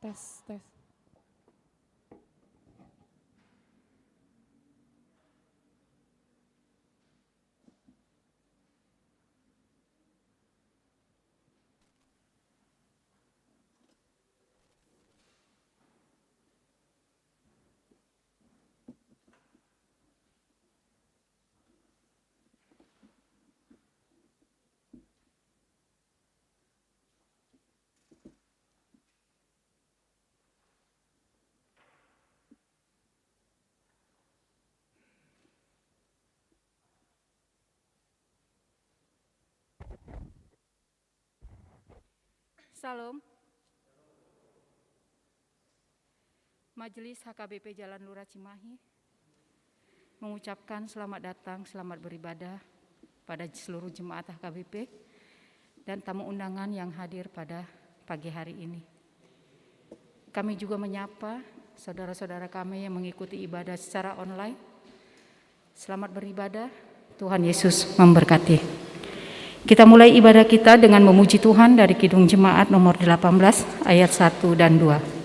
Tes. Salam. Majelis HKBP Jalan Lurah Cimahi mengucapkan selamat datang, selamat beribadah pada seluruh jemaat HKBP dan tamu undangan yang hadir pada pagi hari ini. Kami juga menyapa saudara-saudara kami yang mengikuti ibadah secara online. Selamat beribadah, Tuhan Yesus memberkati. Kita mulai ibadah kita dengan memuji Tuhan dari Kidung Jemaat nomor 18 ayat 1 dan 2.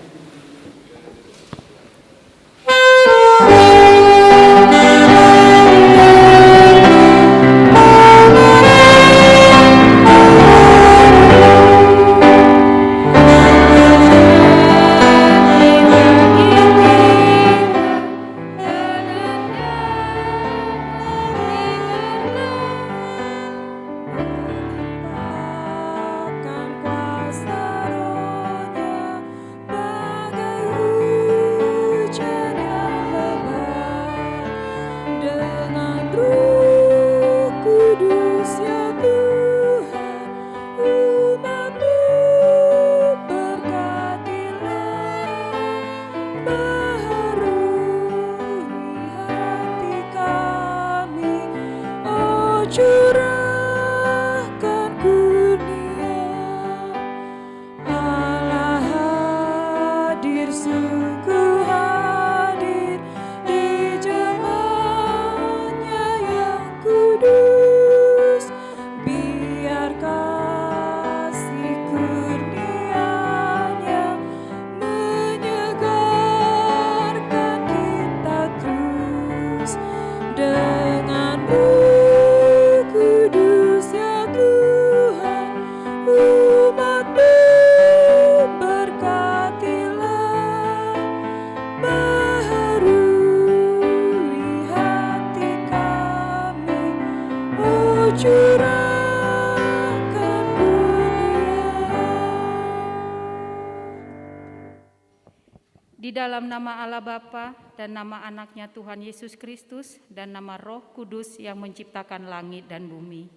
Di dalam nama Allah Bapa dan nama anaknya Tuhan Yesus Kristus dan nama Roh Kudus yang menciptakan langit dan bumi.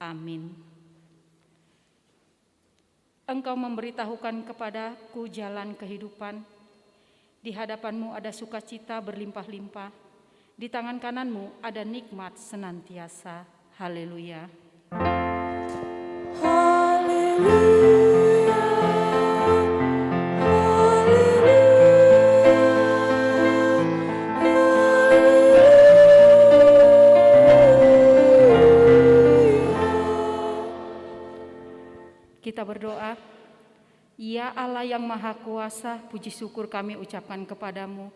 Amin. Engkau memberitahukan kepadaku jalan kehidupan. Di hadapanmu ada sukacita berlimpah-limpah. Di tangan kananmu ada nikmat senantiasa. Haleluya. Haleluya. Kita berdoa. Ya Allah yang Maha Kuasa, puji syukur kami ucapkan kepadamu,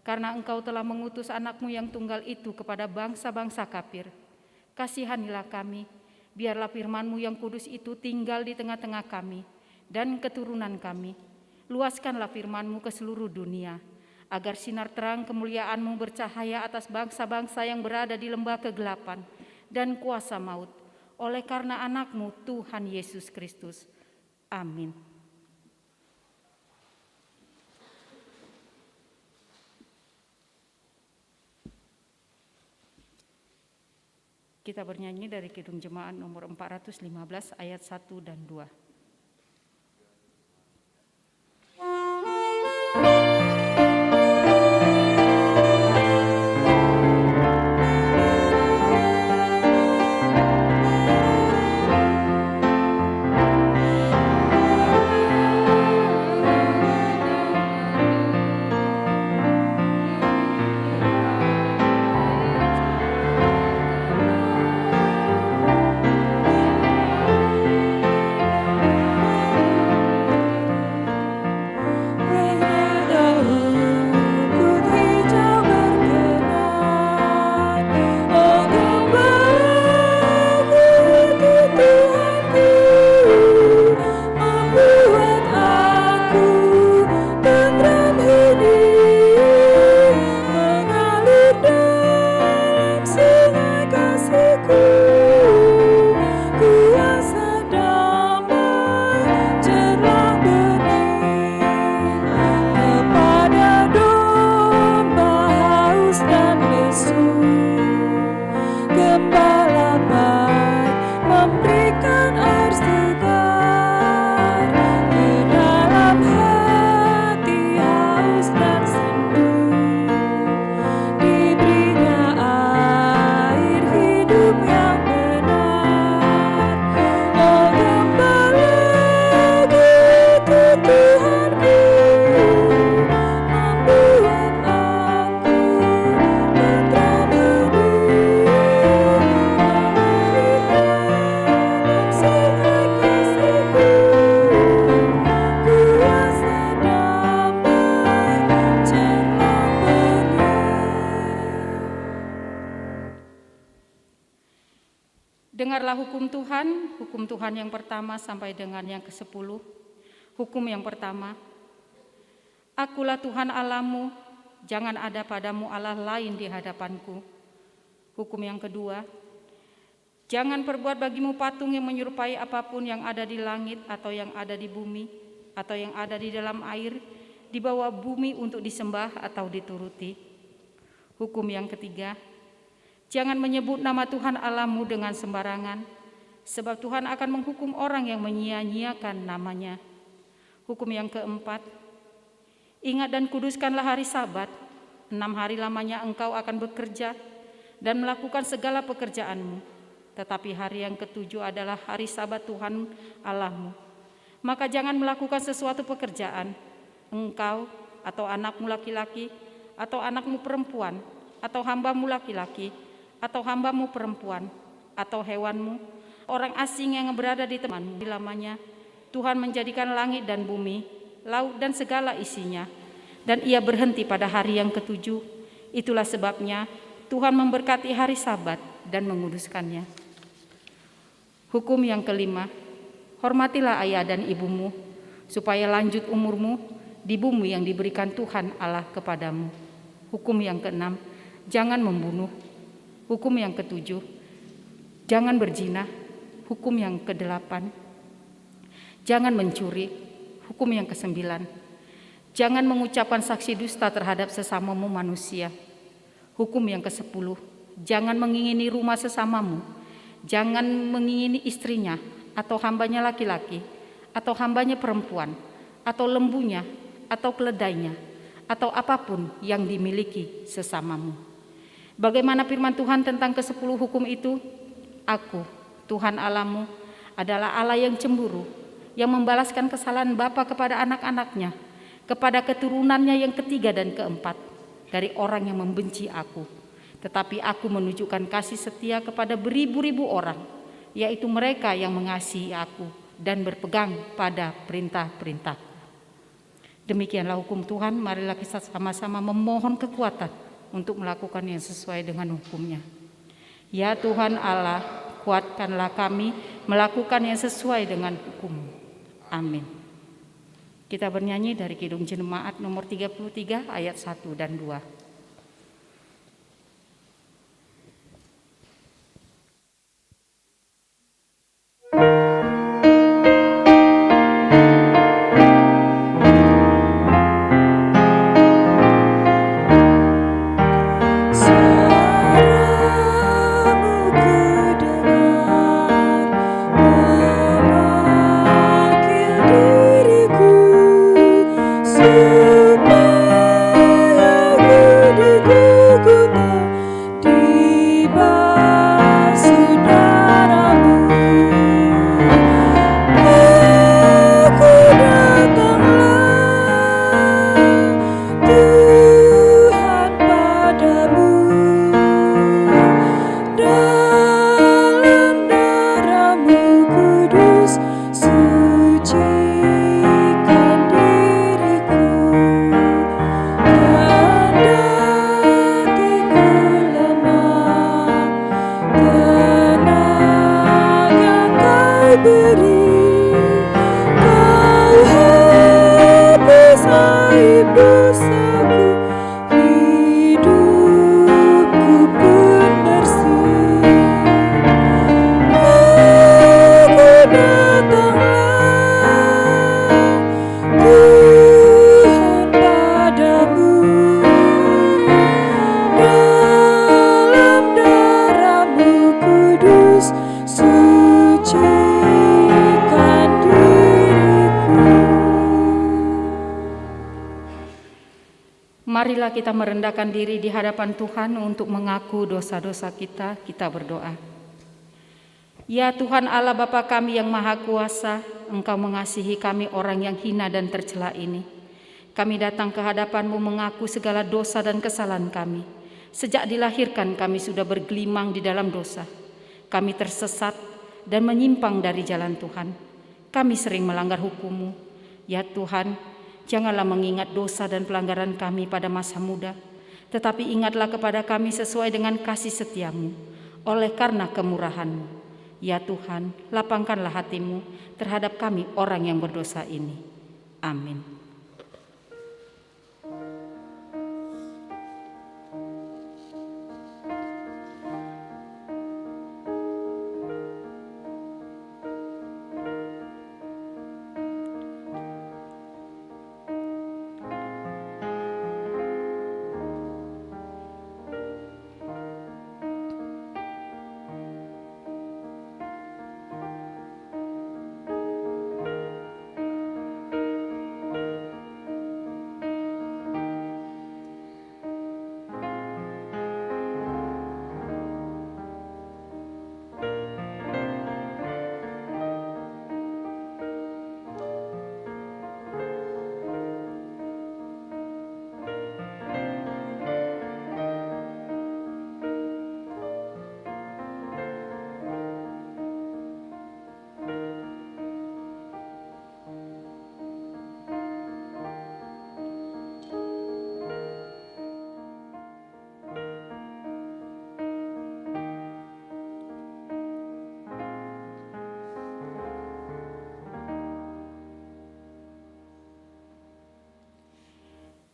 karena Engkau telah mengutus anakmu yang tunggal itu kepada bangsa-bangsa kafir. Kasihanilah kami, biarlah firman-Mu yang kudus itu tinggal di tengah-tengah kami dan keturunan kami. Luaskanlah firman-Mu ke seluruh dunia, agar sinar terang kemuliaan-Mu bercahaya atas bangsa-bangsa yang berada di lembah kegelapan dan kuasa maut, oleh karena anak-Mu Tuhan Yesus Kristus. Amin. Kita bernyanyi dari Kidung Jemaat nomor 415 ayat 1 dan 2. Dengarlah hukum Tuhan yang pertama sampai dengan yang ke-10. Hukum yang pertama, Akulah Tuhan Allahmu, jangan ada padamu Allah lain di hadapanku. Hukum yang kedua, jangan perbuat bagimu patung yang menyerupai apapun yang ada di langit atau yang ada di bumi atau yang ada di dalam air, di bawah bumi untuk disembah atau dituruti. Hukum yang ketiga, jangan menyebut nama Tuhan Allahmu dengan sembarangan, sebab Tuhan akan menghukum orang yang menyia-nyiakan namanya. Hukum yang keempat, ingat dan kuduskanlah hari Sabat, 6 hari lamanya engkau akan bekerja dan melakukan segala pekerjaanmu, tetapi hari yang ke-7 adalah hari Sabat Tuhan Allahmu. Maka jangan melakukan sesuatu pekerjaan, engkau atau anakmu laki-laki atau anakmu perempuan atau hambamu laki-laki atau hambamu perempuan atau hewanmu, orang asing yang berada di temanmu. Lamanya Tuhan menjadikan langit dan bumi, laut dan segala isinya, dan ia berhenti pada hari yang ke-7. Itulah sebabnya Tuhan memberkati hari Sabat dan menguduskannya. Hukum yang kelima, hormatilah ayah dan ibumu, supaya lanjut umurmu di bumi yang diberikan Tuhan Allah kepadamu. Hukum yang keenam, jangan membunuh. Hukum yang ke-7, jangan berzina. Hukum yang ke-8, jangan mencuri. Hukum yang ke-9, jangan mengucapkan saksi dusta terhadap sesamamu manusia. Hukum yang ke-10, jangan mengingini rumah sesamamu. Jangan mengingini istrinya atau hambanya laki-laki atau hambanya perempuan atau lembunya atau keledainya atau apapun yang dimiliki sesamamu. Bagaimana firman Tuhan tentang ke-10 hukum itu? Aku, Tuhan Allahmu, adalah Allah yang cemburu, yang membalaskan kesalahan bapa kepada anak-anaknya, kepada keturunannya yang ketiga dan keempat dari orang yang membenci aku. Tetapi aku menunjukkan kasih setia kepada beribu-ribu orang, yaitu mereka yang mengasihi aku dan berpegang pada perintah-perintah. Demikianlah hukum Tuhan, marilah kita sama-sama memohon kekuatan untuk melakukan yang sesuai dengan hukumnya. Ya Tuhan Allah, kuatkanlah kami melakukan yang sesuai dengan hukum. Amin. Kita bernyanyi dari Kidung Jemaat nomor 33 ayat 1 dan 2. Marilah kita merendahkan diri di hadapan Tuhan untuk mengaku dosa-dosa kita. Kita berdoa. Ya Tuhan Allah Bapa kami yang Maha Kuasa, Engkau mengasihi kami orang yang hina dan tercela ini. Kami datang ke hadapan-Mu mengaku segala dosa dan kesalahan kami. Sejak dilahirkan kami sudah bergelimang di dalam dosa. Kami tersesat dan menyimpang dari jalan Tuhan. Kami sering melanggar hukum-Mu. Ya Tuhan, janganlah mengingat dosa dan pelanggaran kami pada masa muda, tetapi ingatlah kepada kami sesuai dengan kasih setia-Mu, oleh karena kemurahan-Mu. Ya Tuhan, lapangkanlah hati-Mu terhadap kami orang yang berdosa ini. Amin.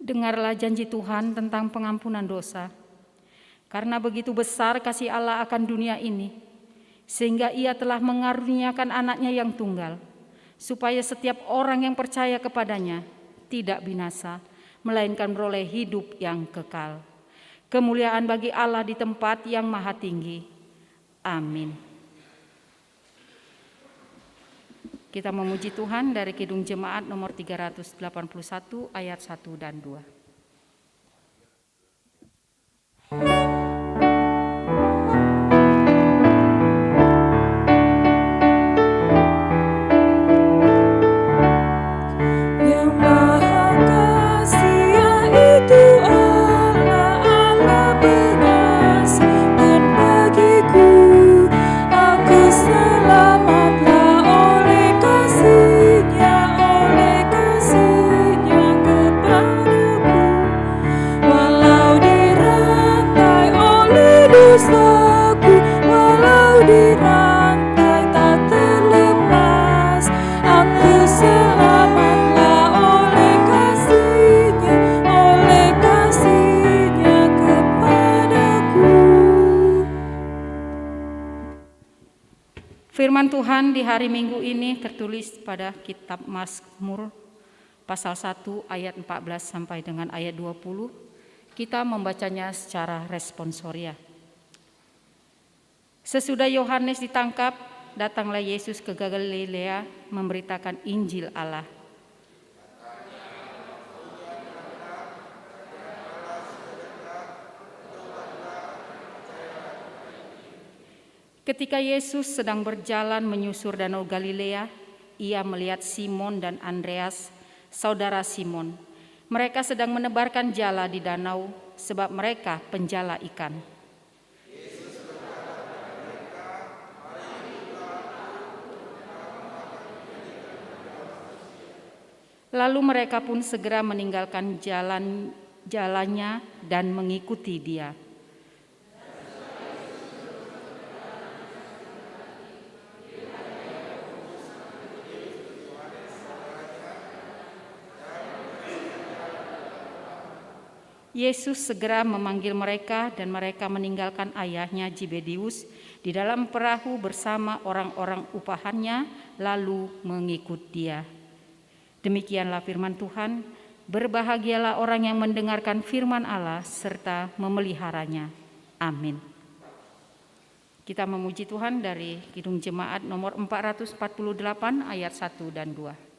Dengarlah janji Tuhan tentang pengampunan dosa. Karena begitu besar kasih Allah akan dunia ini, sehingga Ia telah mengaruniakan anaknya yang tunggal, supaya setiap orang yang percaya kepadanya tidak binasa, melainkan beroleh hidup yang kekal. Kemuliaan bagi Allah di tempat yang maha tinggi. Amin. Kita memuji Tuhan dari Kidung Jemaat nomor 381 ayat 1 dan 2. Firman Tuhan di hari Minggu ini tertulis pada kitab Mazmur pasal 1 ayat 14 sampai dengan ayat 20. Kita membacanya secara responsoria. Sesudah Yohanes ditangkap, datanglah Yesus ke Galilea memberitakan Injil Allah. Ketika Yesus sedang berjalan menyusur danau Galilea, Ia melihat Simon dan Andreas, saudara Simon. Mereka sedang menebarkan jala di danau, sebab mereka penjala ikan. Lalu mereka pun segera meninggalkan jalannya dan mengikuti Dia. Yesus segera memanggil mereka dan mereka meninggalkan ayahnya Zebedius di dalam perahu bersama orang-orang upahannya lalu mengikut Dia. Demikianlah firman Tuhan. Berbahagialah orang yang mendengarkan firman Allah serta memeliharanya. Amin. Kita memuji Tuhan dari Kidung Jemaat nomor 448 ayat 1 dan 2.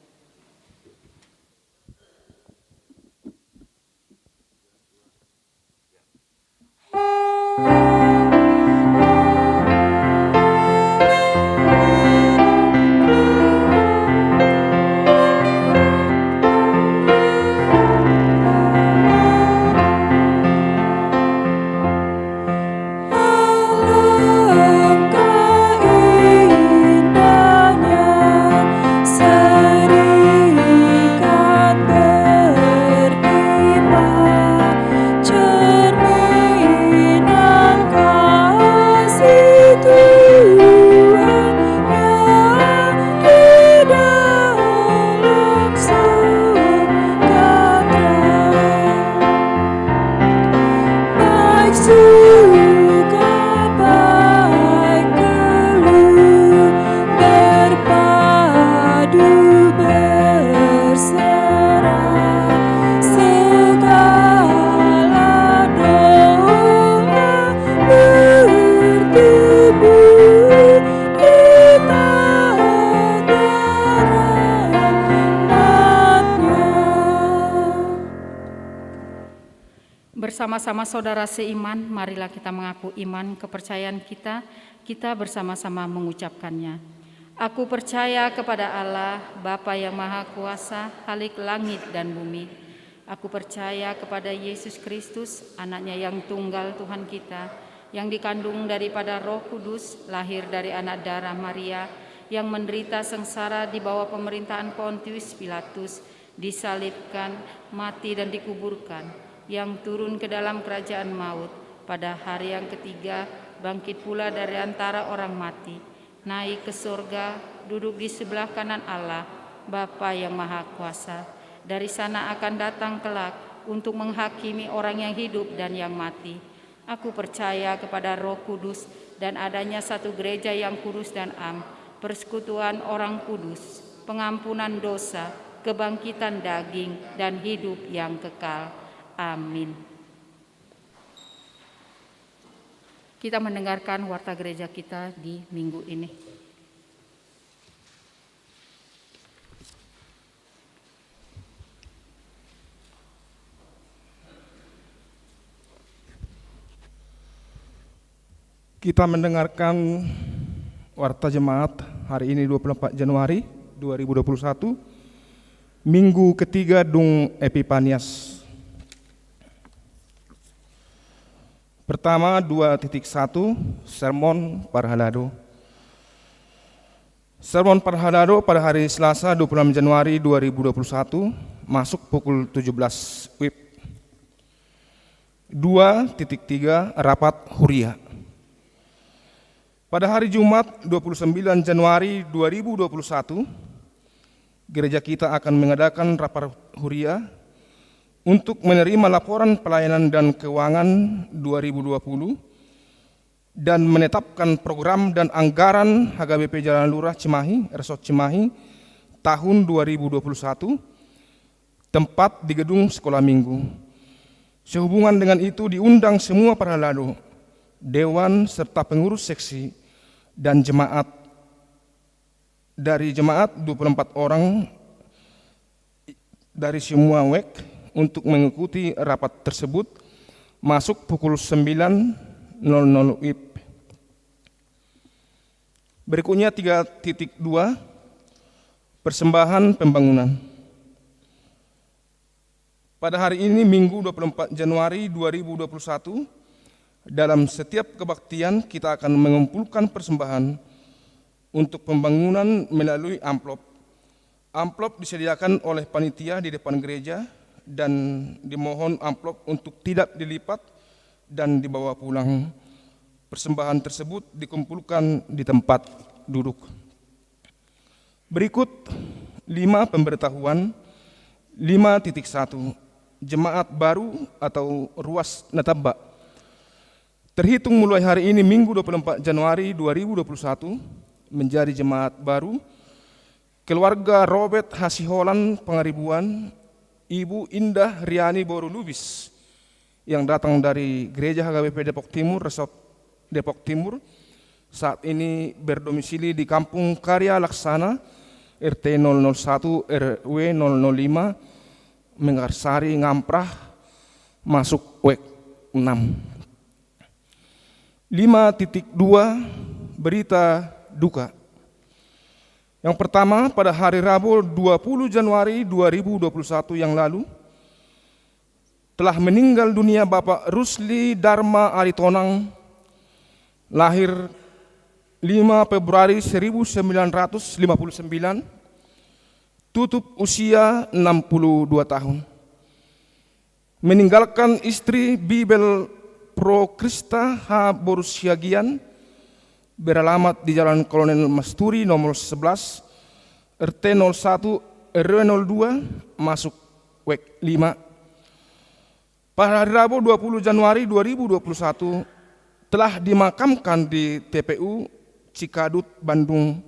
Alangkah indahnya bersama-sama saudara seiman, marilah kita mengaku iman kepercayaan kita bersama-sama mengucapkannya. Aku percaya kepada Allah, Bapa yang Maha Kuasa, Khalik langit dan bumi. Aku percaya kepada Yesus Kristus, anaknya yang tunggal Tuhan kita, yang dikandung daripada Roh Kudus, lahir dari anak darah Maria, yang menderita sengsara di bawah pemerintahan Pontius Pilatus, disalibkan, mati dan dikuburkan, yang turun ke dalam kerajaan maut, pada hari yang ketiga bangkit pula dari antara orang mati, naik ke surga, duduk di sebelah kanan Allah, Bapa yang Maha Kuasa. Dari sana akan datang kelak untuk menghakimi orang yang hidup dan yang mati. Aku percaya kepada Roh Kudus dan adanya satu gereja yang kudus dan am, persekutuan orang kudus, pengampunan dosa, kebangkitan daging, dan hidup yang kekal. Amin. Kita mendengarkan warta gereja kita di minggu ini. Kita mendengarkan warta jemaat hari ini 24 Januari 2021, minggu ketiga Dung Epipanias. Pertama 2.1 Sermon Parhalado. Sermon Parhalado pada hari Selasa 26 Januari 2021 masuk pukul 17 WIB. 2.3 Rapat Huria. Pada hari Jumat 29 Januari 2021, gereja kita akan mengadakan rapat Huria untuk menerima laporan pelayanan dan keuangan 2020 dan menetapkan program dan anggaran HKBP Jalan Lurah Cimahi, Resort Cimahi tahun 2021, tempat di gedung sekolah minggu. Sehubungan dengan itu diundang semua parhalado, dewan serta pengurus seksi dan jemaat. Dari jemaat 24 orang dari semua WEK untuk mengikuti rapat tersebut masuk pukul 9.00 WIB. Berikutnya 3.2 Persembahan pembangunan. Pada hari ini Minggu 24 Januari 2021, dalam setiap kebaktian kita akan mengumpulkan persembahan untuk pembangunan melalui amplop. Amplop disediakan oleh panitia di depan gereja dan dimohon amplop untuk tidak dilipat dan dibawa pulang. Persembahan tersebut dikumpulkan di tempat duduk. Berikut 5 pemberitahuan. 5.1 Jemaat baru atau ruas Nataba. Terhitung mulai hari ini Minggu 24 Januari 2021 menjadi jemaat baru keluarga Robert Hasiholan Pangaribuan, Ibu Indah Riani Boru Lubis yang datang dari Gereja HKBP Depok Timur, Resort Depok Timur, saat ini berdomisili di Kampung Karya Laksana, RT 001 RW 005, Mengarsari Ngamprah, masuk WEK 6. 5.2 Berita duka. Yang pertama, pada hari Rabu 20 Januari 2021 yang lalu, telah meninggal dunia Bapak Rusli Dharma Aritonang, lahir 5 Februari 1959, tutup usia 62 tahun. Meninggalkan istri Bibel Pro Krista H. Borusiagian, beralamat di Jalan Kolonel Masturi nomor 11, RT 01 RW 02, masuk WEK 5. Pada hari Rabu 20 Januari 2021 telah dimakamkan di TPU Cikadut, Bandung.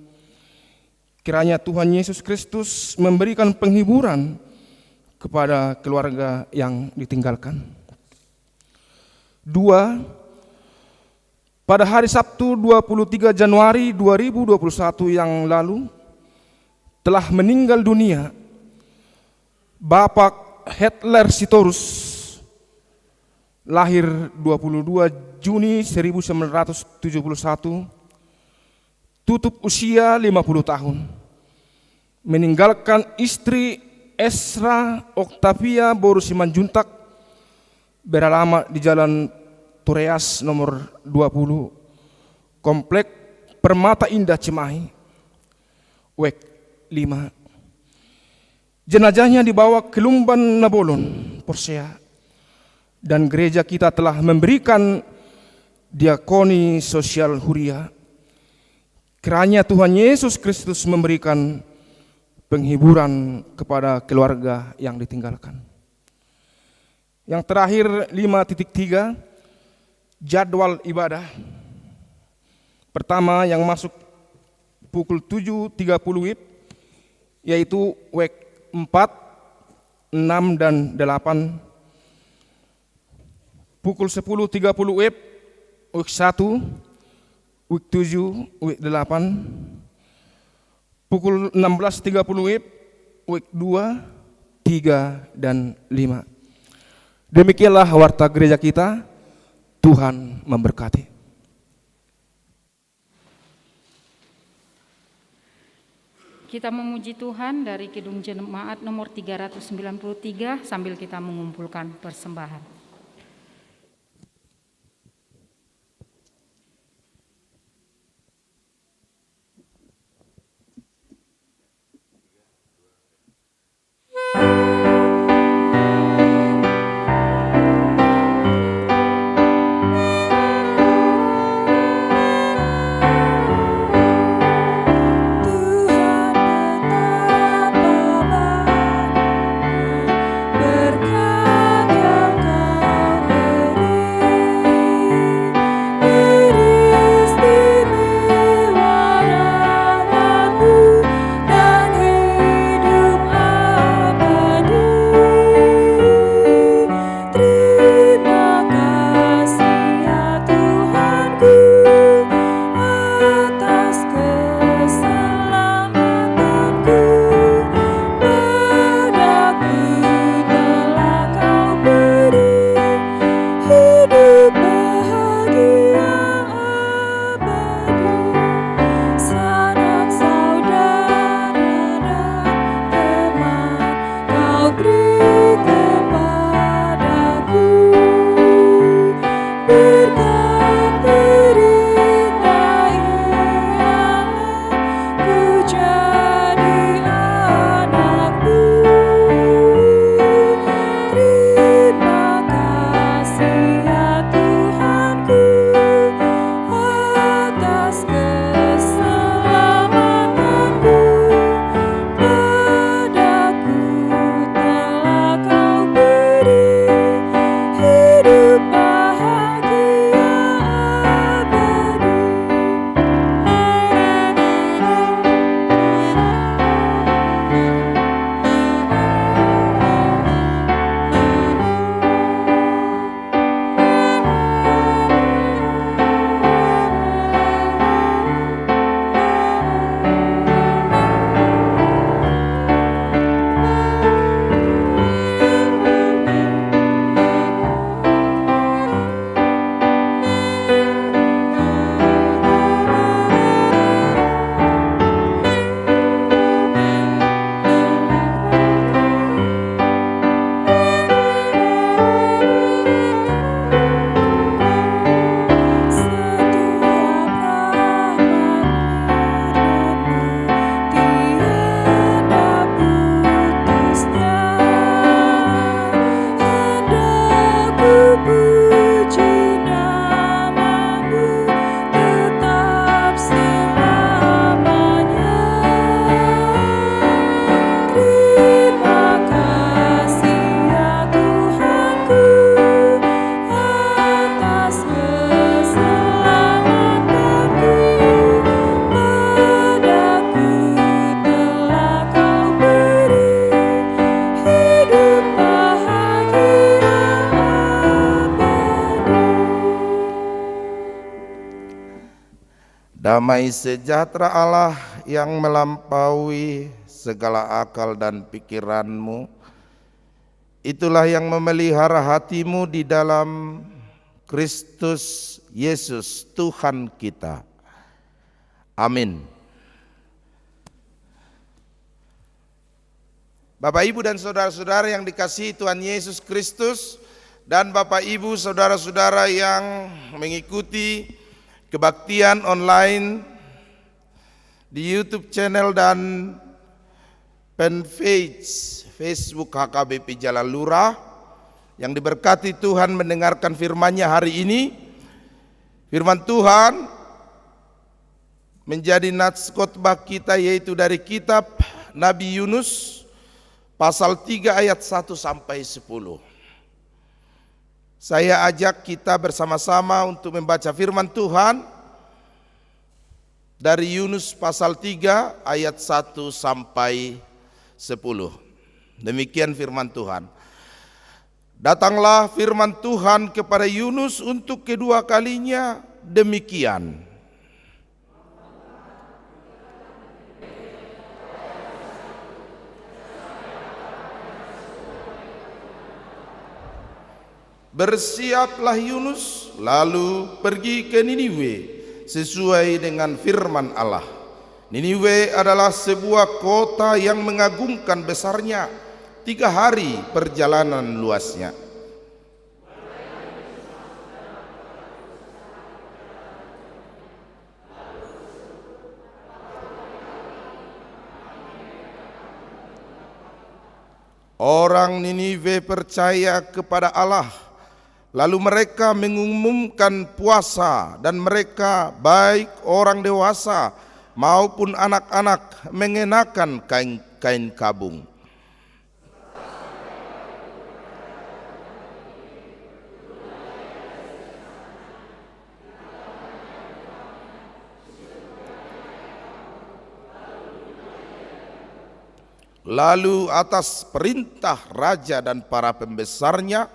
Kiranya Tuhan Yesus Kristus memberikan penghiburan kepada keluarga yang ditinggalkan. 2. Pada hari Sabtu 23 Januari 2021 yang lalu telah meninggal dunia Bapak Hitler Sitorus, lahir 22 Juni 1971, tutup usia 50 tahun, meninggalkan istri Esra Octavia Boru Simanjuntak beralamat di Jalan Tureas nomor 20, Komplek Permata Indah Cimahi, Wek 5. Jenazahnya dibawa ke Lumban Nabolon, Porsea, dan gereja kita telah memberikan diakoni sosial huria. Kiranya Tuhan Yesus Kristus memberikan penghiburan kepada keluarga yang ditinggalkan. Yang terakhir 5.3, jadwal ibadah. Pertama yang masuk pukul 7.30 WIB, yaitu WEK 4, 6, dan 8. Pukul 10.30 WIB, WEK 1, WIB 7, WIB 8. Pukul 16.30 WIB, WIB 2, 3, dan 5. Demikianlah warta gereja kita. Tuhan memberkati. Kita memuji Tuhan dari Kidung Jemaat nomor 393 sambil kita mengumpulkan persembahan. Damai sejahtera Allah yang melampaui segala akal dan pikiranmu, itulah yang memelihara hatimu di dalam Kristus Yesus Tuhan kita. Amin. Bapak, Ibu, dan saudara-saudara yang dikasihi Tuhan Yesus Kristus, dan Bapak, Ibu, saudara-saudara yang mengikuti kebaktian online di YouTube channel dan fanpage Facebook HKBP Jalan Lurah, yang diberkati Tuhan mendengarkan firman-Nya hari ini. Firman Tuhan menjadi nats khotbah kita, yaitu dari kitab Nabi Yunus pasal 3 ayat 1 sampai 10. Saya ajak kita bersama-sama untuk membaca firman Tuhan dari Yunus pasal 3 ayat 1 sampai 10. Demikian firman Tuhan. Datanglah firman Tuhan kepada Yunus untuk kedua kalinya demikian. Bersiaplah Yunus, lalu pergi ke Niniwe sesuai dengan firman Allah. Niniwe adalah sebuah kota yang mengagumkan besarnya, 3 hari perjalanan luasnya. Orang Niniwe percaya kepada Allah. Lalu mereka mengumumkan puasa, dan mereka, baik orang dewasa maupun anak-anak, mengenakan kain kabung. Lalu atas perintah raja dan para pembesarnya,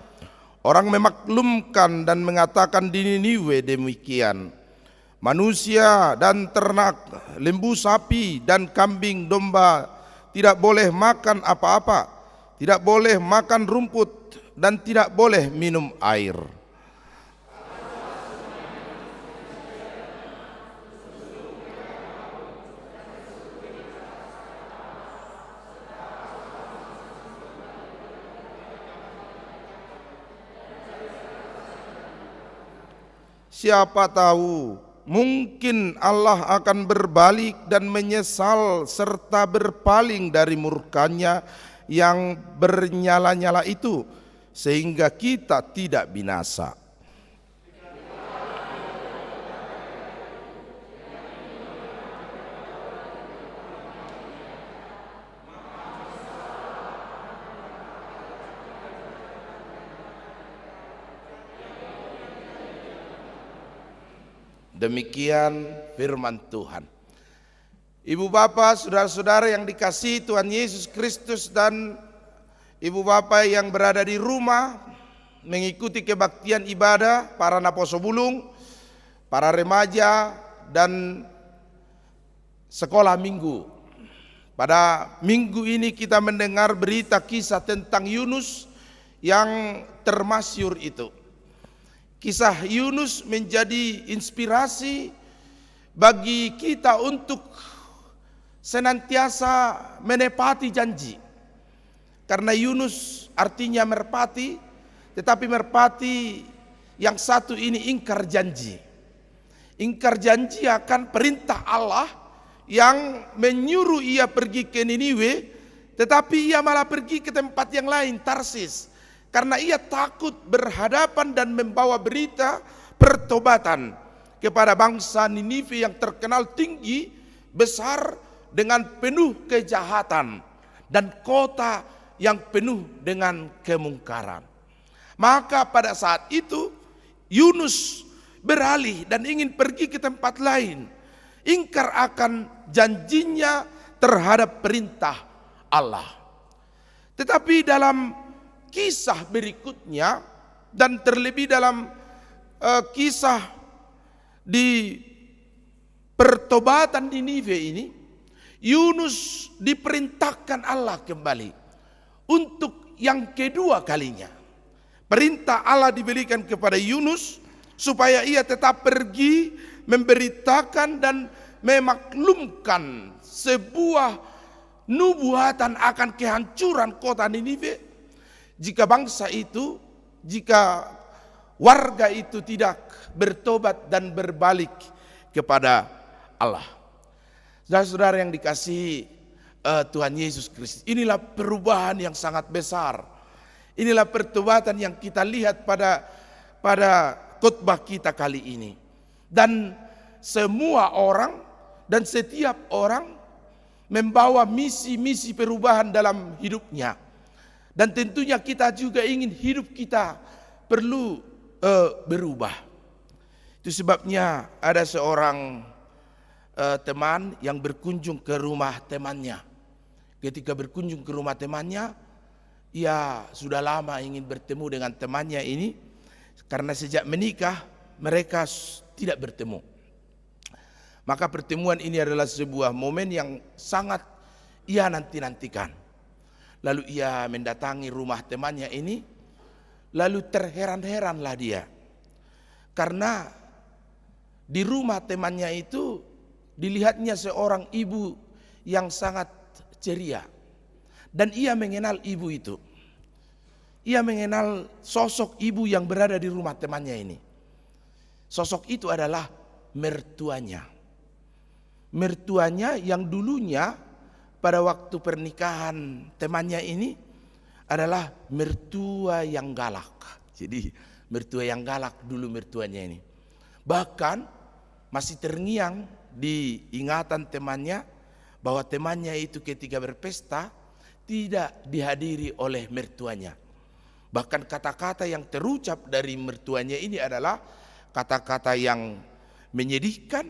orang memaklumkan dan mengatakan di Niniwe demikian: manusia dan ternak, lembu sapi dan kambing domba tidak boleh makan apa-apa, tidak boleh makan rumput, dan tidak boleh minum air. Siapa tahu, mungkin Allah akan berbalik dan menyesal serta berpaling dari murkanya yang bernyala-nyala itu, sehingga kita tidak binasa. Demikian firman Tuhan. Ibu bapak, saudara-saudara yang dikasihi Tuhan Yesus Kristus, dan ibu bapak yang berada di rumah mengikuti kebaktian ibadah, para naposo bulung, para remaja, dan sekolah minggu. Pada minggu ini kita mendengar berita kisah tentang Yunus yang termasyhur itu. Kisah Yunus menjadi inspirasi bagi kita untuk senantiasa menepati janji. Karena Yunus artinya merpati, tetapi merpati yang satu ini ingkar janji. Ingkar janji akan perintah Allah yang menyuruh ia pergi ke Niniwe, tetapi ia malah pergi ke tempat yang lain, Tarsis. Karena ia takut berhadapan dan membawa berita pertobatan kepada bangsa Niniwe yang terkenal tinggi, besar, dengan penuh kejahatan, dan kota yang penuh dengan kemungkaran. Maka pada saat itu Yunus beralih dan ingin pergi ke tempat lain, ingkar akan janjinya terhadap perintah Allah. Tetapi dalam kisah berikutnya, dan terlebih dalam kisah di pertobatan Niniwe ini, Yunus diperintahkan Allah kembali untuk yang kedua kalinya. Perintah Allah diberikan kepada Yunus supaya ia tetap pergi memberitakan dan memaklumkan sebuah nubuatan akan kehancuran kota Niniwe. Jika bangsa itu, jika warga itu tidak bertobat dan berbalik kepada Allah. Saudara-saudara yang dikasihi Tuhan Yesus Kristus, inilah perubahan yang sangat besar. Inilah pertobatan yang kita lihat pada khotbah kita kali ini. Dan semua orang dan setiap orang membawa misi-misi perubahan dalam hidupnya. Dan tentunya kita juga ingin hidup kita perlu berubah. Itu sebabnya ada seorang teman yang berkunjung ke rumah temannya. Ketika berkunjung ke rumah temannya, ia sudah lama ingin bertemu dengan temannya ini, karena sejak menikah mereka tidak bertemu. Maka pertemuan ini adalah sebuah momen yang sangat ia nanti-nantikan. Lalu ia mendatangi rumah temannya ini, lalu terheran-heranlah dia. Karena di rumah temannya itu dilihatnya seorang ibu yang sangat ceria. Dan ia mengenal ibu itu. Ia mengenal sosok ibu yang berada di rumah temannya ini. Sosok itu adalah mertuanya. Mertuanya yang dulunya pada waktu pernikahan temannya ini adalah mertua yang galak. Jadi mertua yang galak dulu mertuanya ini. Bahkan masih terngiang di ingatan temannya bahwa temannya itu ketika berpesta tidak dihadiri oleh mertuanya. Bahkan kata-kata yang terucap dari mertuanya ini adalah kata-kata yang menyedihkan,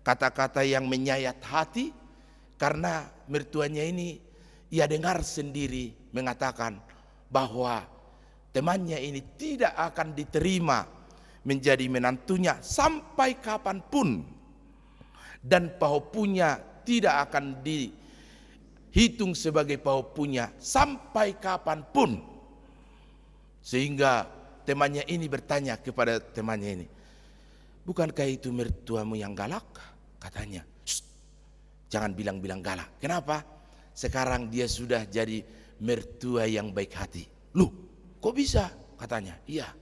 kata-kata yang menyayat hati, karena mertuanya ini ia dengar sendiri mengatakan bahwa temannya ini tidak akan diterima menjadi menantunya sampai kapanpun, dan paupunya tidak akan dihitung sebagai paupunya sampai kapanpun. Sehingga temannya ini bertanya kepada temannya ini, bukankah itu mertuamu yang galak? Katanya, jangan bilang-bilang galak. Kenapa? Sekarang dia sudah jadi mertua yang baik hati. Loh, kok bisa? Katanya, iya.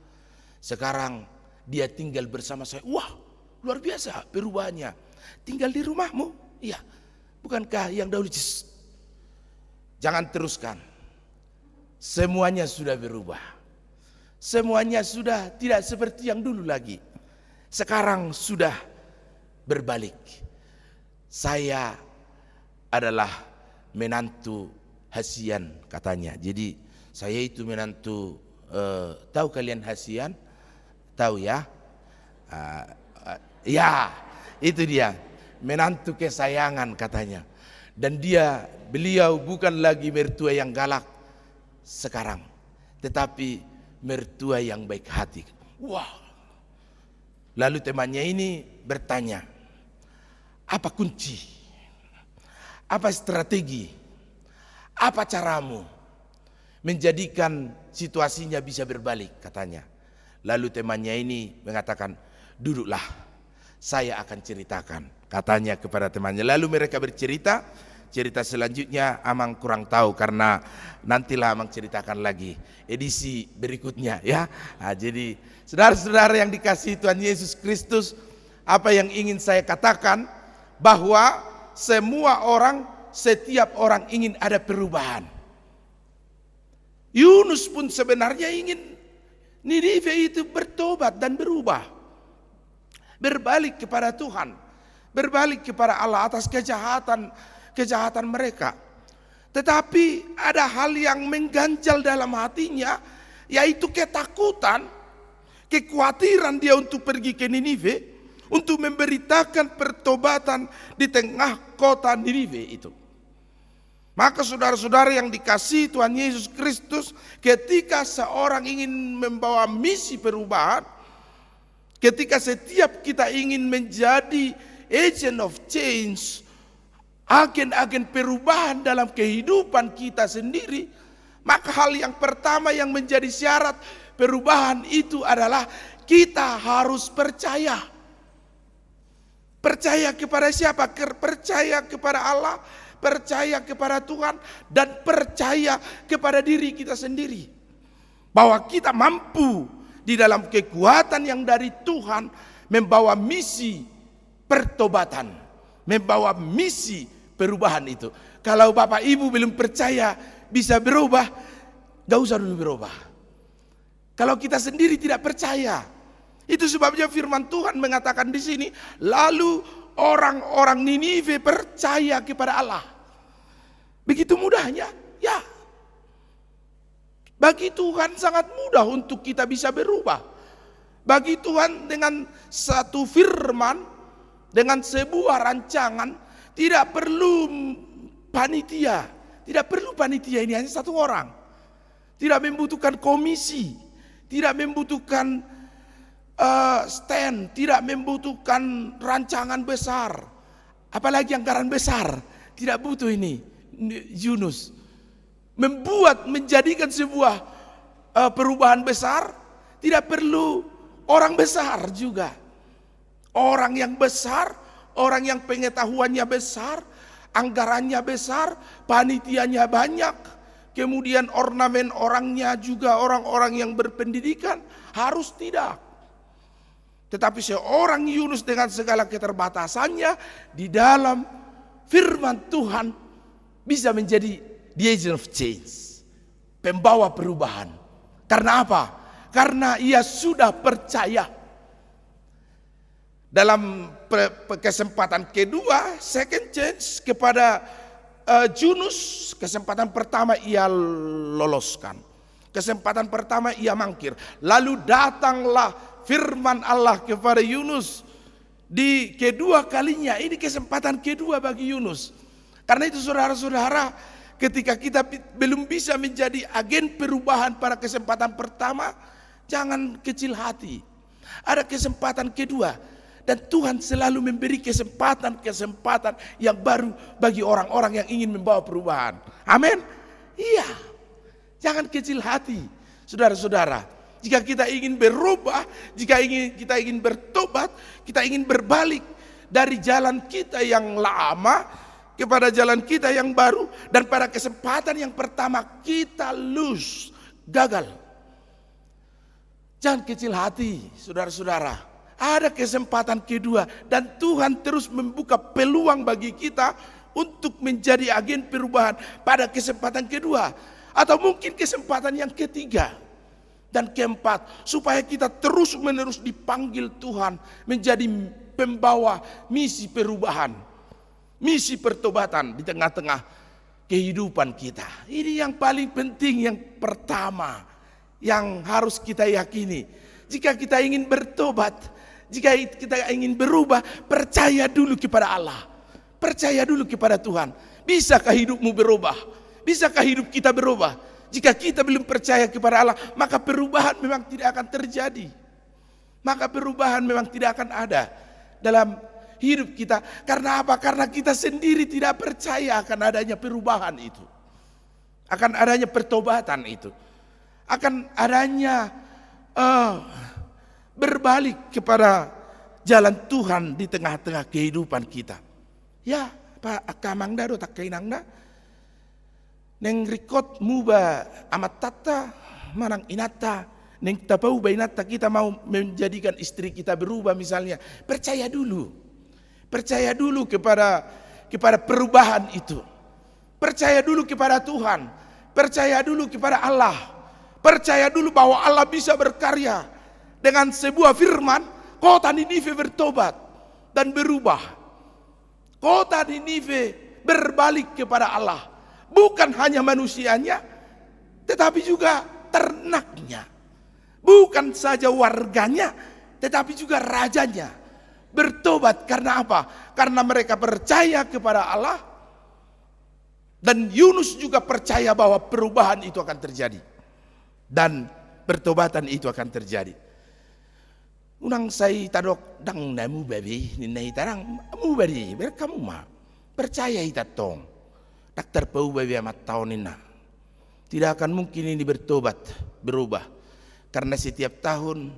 Sekarang dia tinggal bersama saya. Wah, luar biasa perubahannya. Tinggal di rumahmu? Iya. Bukankah yang dahulu? Jangan teruskan. Semuanya sudah berubah. Semuanya sudah tidak seperti yang dulu lagi. Sekarang sudah berbalik. Saya adalah menantu Hasian, katanya. Jadi saya itu menantu, tahu kalian Hasian? Tahu ya? Ya, itu dia. Menantu kesayangan, katanya. Dan beliau bukan lagi mertua yang galak sekarang, tetapi mertua yang baik hati. Wah. Lalu temannya ini bertanya, apa kunci? Apa strategi? Apa caramu menjadikan situasinya bisa berbalik, katanya. Lalu temannya ini mengatakan, duduklah, saya akan ceritakan, katanya kepada temannya. Lalu mereka bercerita. Cerita selanjutnya Amang kurang tahu, karena nantilah Amang ceritakan lagi edisi berikutnya ya. Nah, jadi saudara-saudara yang dikasihi Tuhan Yesus Kristus, apa yang ingin saya katakan bahwa setiap orang ingin ada perubahan. Yunus pun sebenarnya ingin Niniwe itu bertobat dan berubah, berbalik kepada Tuhan, berbalik kepada Allah atas kejahatan mereka. Tetapi ada hal yang mengganjal dalam hatinya, yaitu ketakutan, kekhawatiran dia untuk pergi ke Niniwe, untuk memberitakan pertobatan di tengah kota Niniwe itu. Maka saudara-saudara yang dikasihi Tuhan Yesus Kristus, ketika seorang ingin membawa misi perubahan, ketika setiap kita ingin menjadi agent of change, agen-agen perubahan dalam kehidupan kita sendiri, Maka hal yang pertama yang menjadi syarat perubahan itu adalah kita harus percaya. Percaya kepada siapa? Percaya kepada Allah, percaya kepada Tuhan, dan percaya kepada diri kita sendiri. Bahwa kita mampu di dalam kekuatan yang dari Tuhan membawa misi pertobatan, membawa misi perubahan itu. Kalau Bapak Ibu belum percaya bisa berubah, gak usah dulu berubah. Kalau kita sendiri tidak percaya, itu sebabnya firman Tuhan mengatakan di sini, lalu orang-orang Ninive percaya kepada Allah. Begitu mudahnya, ya. Bagi Tuhan sangat mudah untuk kita bisa berubah. Bagi Tuhan dengan satu firman, dengan sebuah rancangan, tidak perlu panitia. Tidak perlu panitia, ini hanya satu orang. Tidak membutuhkan komisi, tidak membutuhkan stand, tidak membutuhkan rancangan besar, apalagi anggaran besar. Tidak butuh ini. Yunus menjadikan sebuah perubahan besar, tidak perlu orang besar juga. Orang yang besar, orang yang pengetahuannya besar, anggarannya besar, panitianya banyak, kemudian ornamen orangnya juga orang-orang yang berpendidikan, harus tidak. Tetapi seorang Yunus dengan segala keterbatasannya di dalam firman Tuhan bisa menjadi the agent of change, pembawa perubahan. Karena apa? Karena ia sudah percaya. Dalam kesempatan kedua, second chance kepada Yunus, kesempatan pertama ia loloskan. Kesempatan pertama ia mangkir. Lalu datanglah firman Allah kepada Yunus di kedua kalinya. Ini kesempatan kedua bagi Yunus. Karena itu saudara-saudara, ketika kita belum bisa menjadi agen perubahan pada kesempatan pertama, jangan kecil hati. Ada kesempatan kedua. Dan Tuhan selalu memberi kesempatan-kesempatan yang baru bagi orang-orang yang ingin membawa perubahan. Amin. Iya. Jangan kecil hati, saudara-saudara. Jika kita ingin berubah, jika kita ingin bertobat, kita ingin berbalik dari jalan kita yang lama kepada jalan kita yang baru, dan pada kesempatan yang pertama kita gagal. Jangan kecil hati, saudara-saudara. Ada kesempatan kedua dan Tuhan terus membuka peluang bagi kita untuk menjadi agen perubahan pada kesempatan kedua, atau mungkin kesempatan yang ketiga dan keempat, supaya kita terus-menerus dipanggil Tuhan menjadi pembawa misi perubahan, misi pertobatan di tengah-tengah kehidupan kita. Ini yang paling penting, yang pertama yang harus kita yakini. Jika kita ingin bertobat, jika kita ingin berubah, percaya dulu kepada Allah. Percaya dulu kepada Tuhan. Bisakah hidupmu berubah? Bisakah hidup kita berubah? Jika kita belum percaya kepada Allah, maka perubahan memang tidak akan terjadi. Maka perubahan memang tidak akan ada dalam hidup kita. Karena apa? Karena kita sendiri tidak percaya akan adanya perubahan itu. Akan adanya pertobatan itu. Akan adanya berbalik kepada jalan Tuhan di tengah-tengah kehidupan kita. Ya, Pak Akamangda do tak kainangda. Neng rikot muba amat tata manang inata. Neng tapau bainata, kita mau menjadikan istri kita berubah misalnya. Percaya dulu. Percaya dulu kepada perubahan itu. Percaya dulu kepada Tuhan. Percaya dulu kepada Allah. Percaya dulu bahwa Allah bisa berkarya. Dengan sebuah firman, kota Ninive bertobat dan berubah. Kota Ninive berbalik kepada Allah. Bukan hanya manusianya, tetapi juga ternaknya. Bukan saja warganya, tetapi juga rajanya. Bertobat karena apa? Karena mereka percaya kepada Allah. Dan Yunus juga percaya bahwa perubahan itu akan terjadi. Dan pertobatan itu akan terjadi. Unang say tadok dang namu babi ninay tarang mu bari berkamu ma percaya itatong tak terpau babi amat tahun nina tidak akan mungkin ini berubah. Karena setiap tahun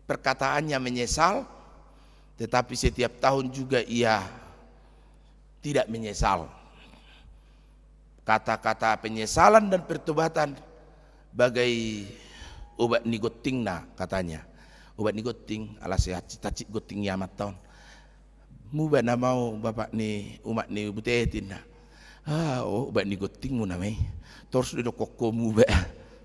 perkataannya menyesal, tetapi setiap tahun juga ia tidak menyesal. Kata-kata penyesalan dan pertobatan bagai obat nigotingna katanya. Obat nigoting ala sehat cita-cita goting yamat tahun. Muba na mau bapak ni umat ni butetin na. Obat nigoting mo na may. Terus do kokko muba.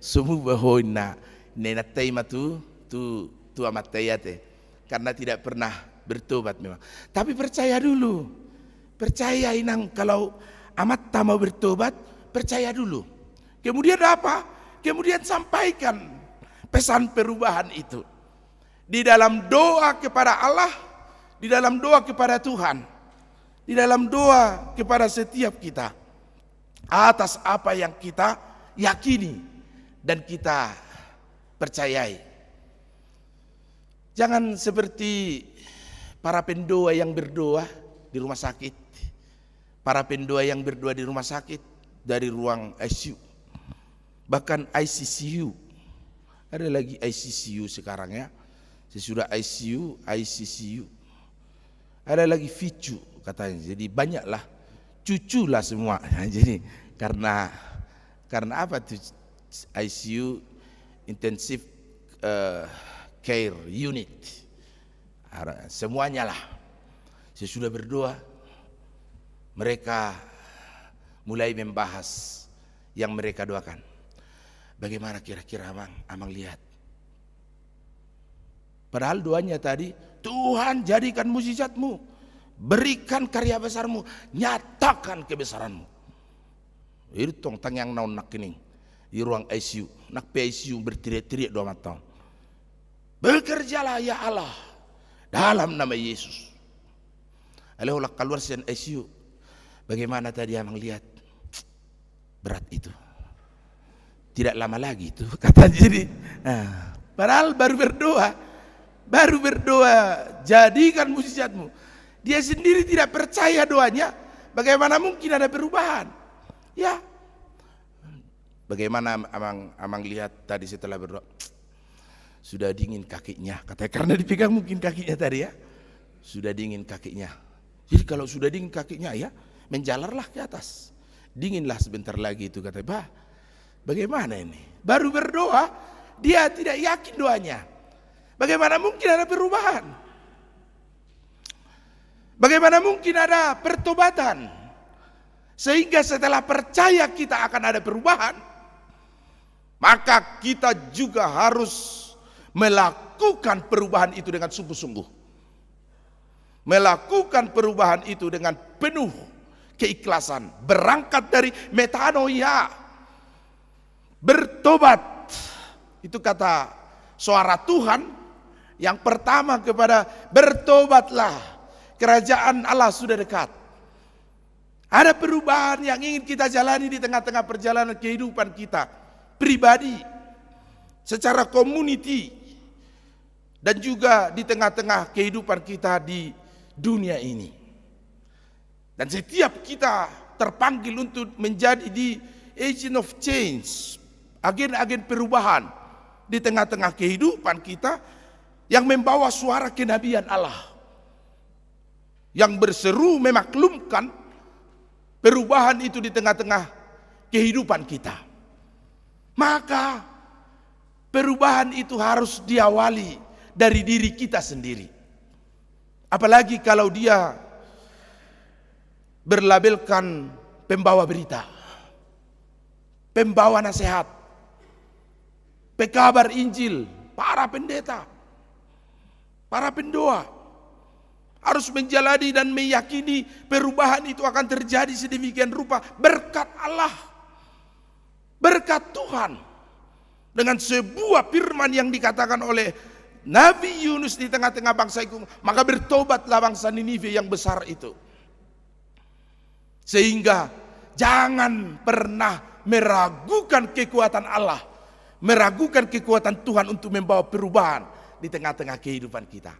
Semua hoy na nenatay matu tu amat tayate. Karena tidak pernah bertobat memang. Tapi percaya dulu. Percaya inang kalau amat tak mau bertobat, percaya dulu. Kemudian apa? Kemudian sampaikan pesan perubahan itu. Di dalam doa kepada Allah, di dalam doa kepada Tuhan, di dalam doa kepada setiap kita. Atas apa yang kita yakini dan kita percayai. Jangan seperti para pendoa yang berdoa di rumah sakit. Para pendoa yang berdoa di rumah sakit dari ruang ICU. Bahkan ICCU. Ada lagi ICCU sekarang ya. Sesudah ICU, ICCU. Ada lagi FICU katanya. Jadi banyaklah cucu lah semua. Jadi karena apa tuh ICU, Intensive Care Unit. Semuanya lah. Sesudah berdoa, mereka mulai membahas yang mereka doakan. Bagaimana kira-kira amang lihat? Padahal doanya tadi, Tuhan jadikan mukjizatmu, berikan karya besarmu, nyatakan kebesaranmu. Itu tong yang naon nak kening di ruang ICU, nak PICU berteriak-teriak 2 tahun. Bekerjalah ya Allah dalam nama Yesus. Alhamdulillah keluar dari ICU. Bagaimana tadi amang lihat? Berat itu. Tidak lama lagi itu kata jadi. Nah, padahal baru berdoa, jadikan mukjizatmu. Dia sendiri tidak percaya doanya. Bagaimana mungkin ada perubahan? Ya. Bagaimana amang lihat tadi setelah berdoa? Sudah dingin kakinya, katanya karena dipegang mungkin kakinya tadi ya. Sudah dingin kakinya. Jadi kalau sudah dingin kakinya ya, menjalarlah ke atas. Dinginlah sebentar lagi itu katanya. Bah, bagaimana ini? Baru berdoa, dia tidak yakin doanya. Bagaimana mungkin ada perubahan? Bagaimana mungkin ada pertobatan? Sehingga setelah percaya kita akan ada perubahan, maka kita juga harus melakukan perubahan itu dengan sungguh-sungguh. Melakukan perubahan itu dengan penuh keikhlasan. Berangkat dari metanoia. Bertobat. Itu kata suara Tuhan yang pertama kepada bertobatlah. Kerajaan Allah sudah dekat. Ada perubahan yang ingin kita jalani di tengah-tengah perjalanan kehidupan kita. Pribadi. Secara community. Dan juga di tengah-tengah kehidupan kita di dunia ini. Dan setiap kita terpanggil untuk menjadi di agent of change, agen-agen perubahan di tengah-tengah kehidupan kita yang membawa suara kenabian Allah, yang berseru memaklumkan perubahan itu di tengah-tengah kehidupan kita. Maka perubahan itu harus diawali dari diri kita sendiri. Apalagi kalau dia berlabelkan pembawa berita, pembawa nasihat, pekabar Injil, para pendeta, para pendoa harus menjalani dan meyakini perubahan itu akan terjadi sedemikian rupa berkat Allah, berkat Tuhan, dengan sebuah firman yang dikatakan oleh Nabi Yunus di tengah-tengah bangsa itu, maka bertobatlah bangsa Ninive yang besar itu. Sehingga jangan pernah meragukan kekuatan Allah, meragukan kekuatan Tuhan untuk membawa perubahan di tengah-tengah kehidupan kita.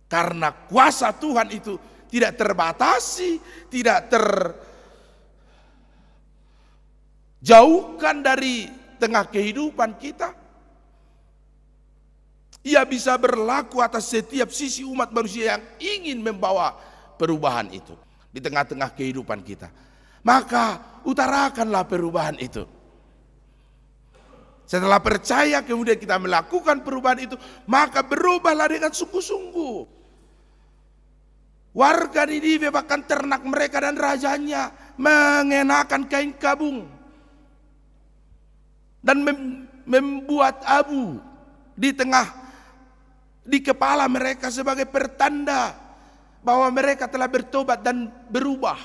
Karena kuasa Tuhan itu tidak terbatasi, jauhkan dari tengah kehidupan kita. Ia bisa berlaku atas setiap sisi umat manusia yang ingin membawa perubahan itu di tengah-tengah kehidupan kita. Maka utarakanlah perubahan itu. Setelah percaya kemudian kita melakukan perubahan itu, maka berubahlah dengan sungguh-sungguh. Warga Niniwe bahkan ternak mereka dan rajanya mengenakan kain kabung dan membuat abu di kepala mereka sebagai pertanda bahwa mereka telah bertobat dan berubah.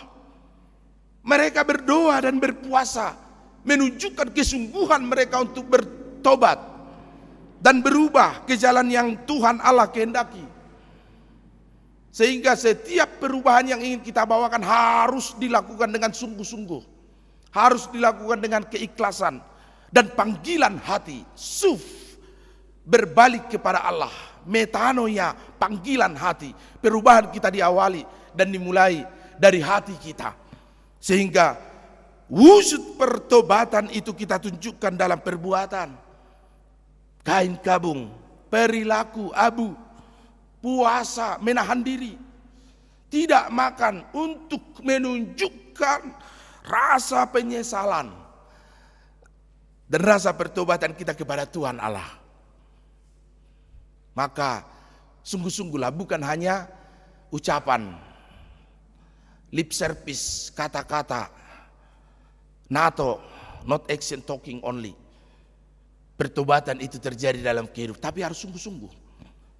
Mereka berdoa dan berpuasa menunjukkan kesungguhan mereka untuk bertobat dan berubah ke jalan yang Tuhan Allah kehendaki. Sehingga setiap perubahan yang ingin kita bawakan harus dilakukan dengan sungguh-sungguh, harus dilakukan dengan keikhlasan dan panggilan hati, suf, berbalik kepada Allah, metanoia, panggilan hati. Perubahan kita diawali dan dimulai dari hati kita, sehingga wujud pertobatan itu kita tunjukkan dalam perbuatan. Kain kabung, perilaku abu, puasa, menahan diri, tidak makan untuk menunjukkan rasa penyesalan dan rasa pertobatan kita kepada Tuhan Allah. Maka sungguh-sungguhlah, bukan hanya ucapan, lip service, kata-kata, NATO, not action talking only. Pertobatan itu terjadi dalam kehidupan, tapi harus sungguh-sungguh.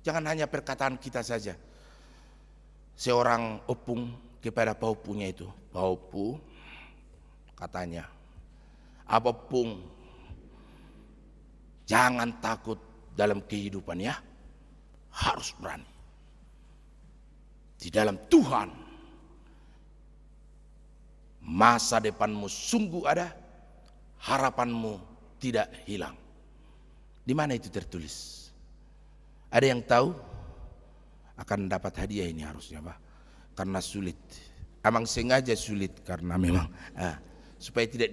Jangan hanya perkataan kita saja. Seorang opung kepada paupunya itu, paupu, katanya, apa pung, jangan takut dalam kehidupan ya, harus berani. Di dalam Tuhan, masa depanmu sungguh ada, harapanmu tidak hilang. Di mana itu tertulis? Ada yang tahu? Akan dapat hadiah ini harusnya, Pak. Karena sulit. Emang sengaja sulit karena memang supaya tidak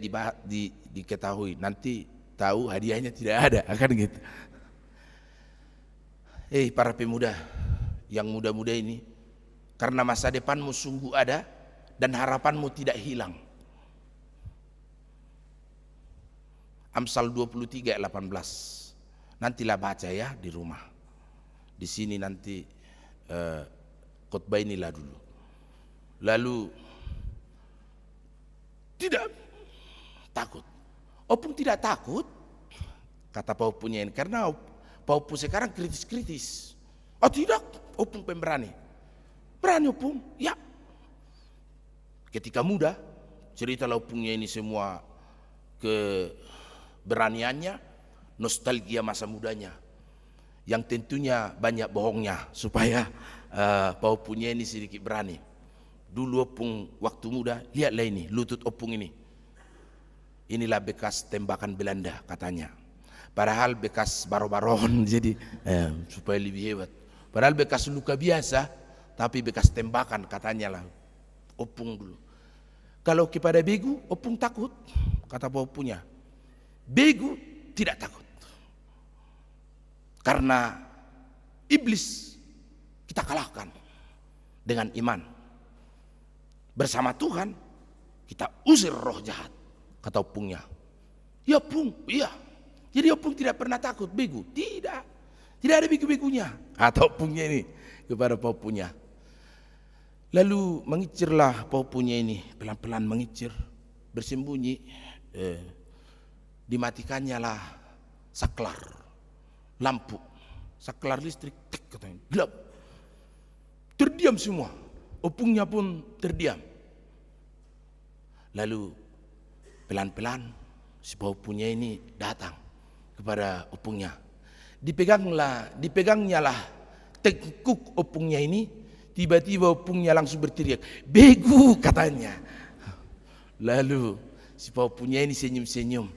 diketahui. Nanti tahu hadiahnya tidak ada, akan gitu. Para pemuda, yang muda-muda ini, karena masa depanmu sungguh ada dan harapanmu tidak hilang. Amsal 23 ayat 18. Nantilah baca ya di rumah. Di sini nanti khotbah inilah dulu. Lalu tidak takut. Opung tidak takut, kata paupunya ini, karena paupu sekarang kritis-kritis. Oh tidak, opung pemberani. Berani opung, ya. Ketika muda, cerita opungnya ini semua keberaniannya, nostalgia masa mudanya, yang tentunya banyak bohongnya supaya paupunya ini sedikit berani. Dulu opung waktu muda, lihatlah ini lutut opung ini. Inilah bekas tembakan Belanda katanya. Padahal bekas baro-baron, jadi supaya lebih hebat. Padahal bekas luka biasa, tapi bekas tembakan katanya lah opung dulu. Kalau kepada begu, opung takut, kata paupunya. Begu tidak takut. Karena iblis kita kalahkan dengan iman. Bersama Tuhan kita usir roh jahat, kata opungnya. Ya opung, iya. Jadi opung tidak pernah takut begu, tidak. Tidak ada begu-begunya, kata opungnya ini kepada paupunya. Lalu mengicirlah paupunya ini, pelan-pelan mengicir, bersembunyi. Dimatikannya lah saklar lampu, saklar listrik, katanya gelap, terdiam semua. Opungnya pun terdiam. Lalu pelan-pelan si paupunya ini datang kepada opungnya. Dipegangnya lah tekuk opungnya ini. Tiba-tiba opungnya langsung berteriak, begu katanya. Lalu si paupunya ini senyum-senyum.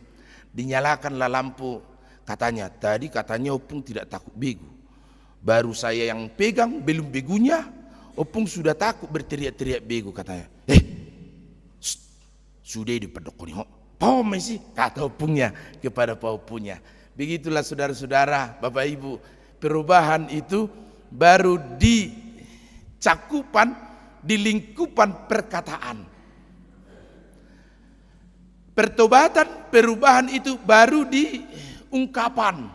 Dinyalakanlah lampu. Katanya, tadi katanya opung tidak takut begu. Baru saya yang pegang, belum begunya, opung sudah takut berteriak-teriak begu katanya. Sudah di pedok ini, Pomesi kata punya kepada punya. Begitulah saudara-saudara, Bapak Ibu, perubahan itu baru di cakupan, di lingkupan perkataan. Pertobatan, perubahan itu baru di ungkapan,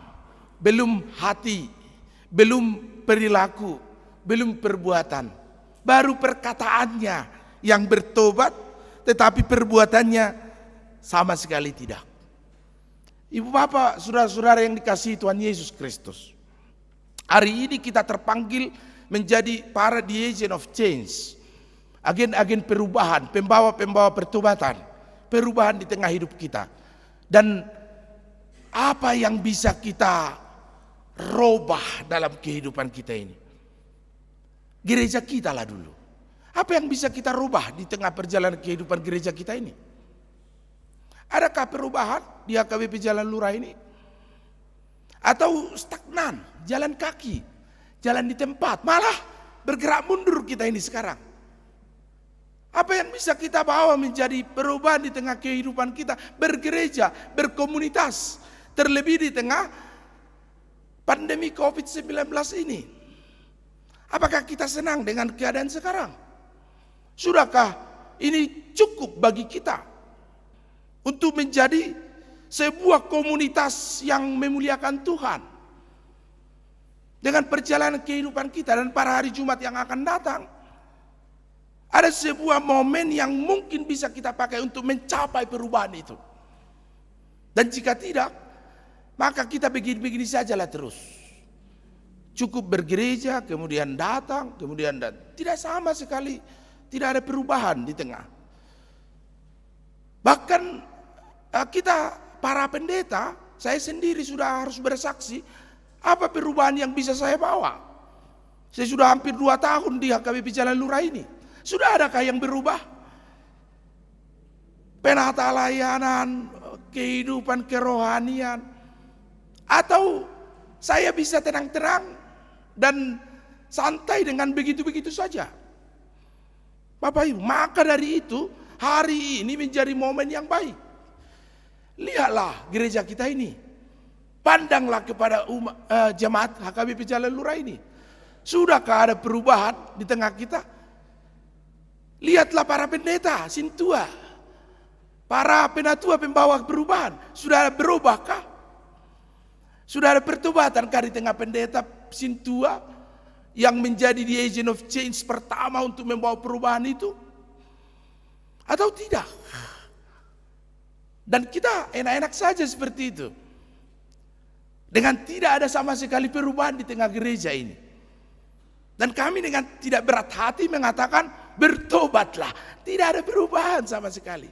belum hati, belum perilaku, belum perbuatan. Baru perkataannya yang bertobat, tetapi perbuatannya sama sekali tidak. Ibu bapak, saudara-saudara yang dikasihi Tuhan Yesus Kristus, hari ini kita terpanggil menjadi para the agent of change, agen-agen perubahan, pembawa-pembawa pertobatan, perubahan di tengah hidup kita. Dan apa yang bisa kita robah dalam kehidupan kita ini? Gereja kita lah dulu. Apa yang bisa kita rubah di tengah perjalanan kehidupan gereja kita ini? Adakah perubahan di HKBP Jalan Lurah ini? Atau stagnan, jalan kaki, jalan di tempat, malah bergerak mundur kita ini sekarang? Apa yang bisa kita bawa menjadi perubahan di tengah kehidupan kita? Bergereja, berkomunitas, terlebih di tengah pandemi COVID-19 ini. Apakah kita senang dengan keadaan sekarang? Sudahkah ini cukup bagi kita untuk menjadi sebuah komunitas yang memuliakan Tuhan? Dengan perjalanan kehidupan kita dan para hari Jumat yang akan datang, ada sebuah momen yang mungkin bisa kita pakai untuk mencapai perubahan itu. Dan jika tidak, maka kita begini-begini sajalah terus. Cukup bergereja, kemudian datang, kemudian tidak sama sekali, tidak ada perubahan di tengah. Bahkan kita para pendeta, saya sendiri sudah harus bersaksi, apa perubahan yang bisa saya bawa? Saya sudah hampir 2 tahun di HKBP Jalan Lurah ini. Sudah adakah yang berubah? Penata layanan, kehidupan kerohanian, atau saya bisa tenang-tenang dan santai dengan begitu-begitu saja? Bapak Ibu, maka dari itu hari ini menjadi momen yang baik. Lihatlah gereja kita ini, pandanglah kepada jemaat HKBP Jalan Lurah ini. Sudahkah ada perubahan di tengah kita? Lihatlah para pendeta, sintua, para penatua pembawa perubahan. Sudah ada berubahkah? Sudah ada pertobatankah di tengah pendeta, sintua yang menjadi the agent of change pertama untuk membawa perubahan itu? Atau tidak? Dan kita enak-enak saja seperti itu, dengan tidak ada sama sekali perubahan di tengah gereja ini. Dan kami dengan tidak berat hati mengatakan bertobatlah. Tidak ada perubahan sama sekali.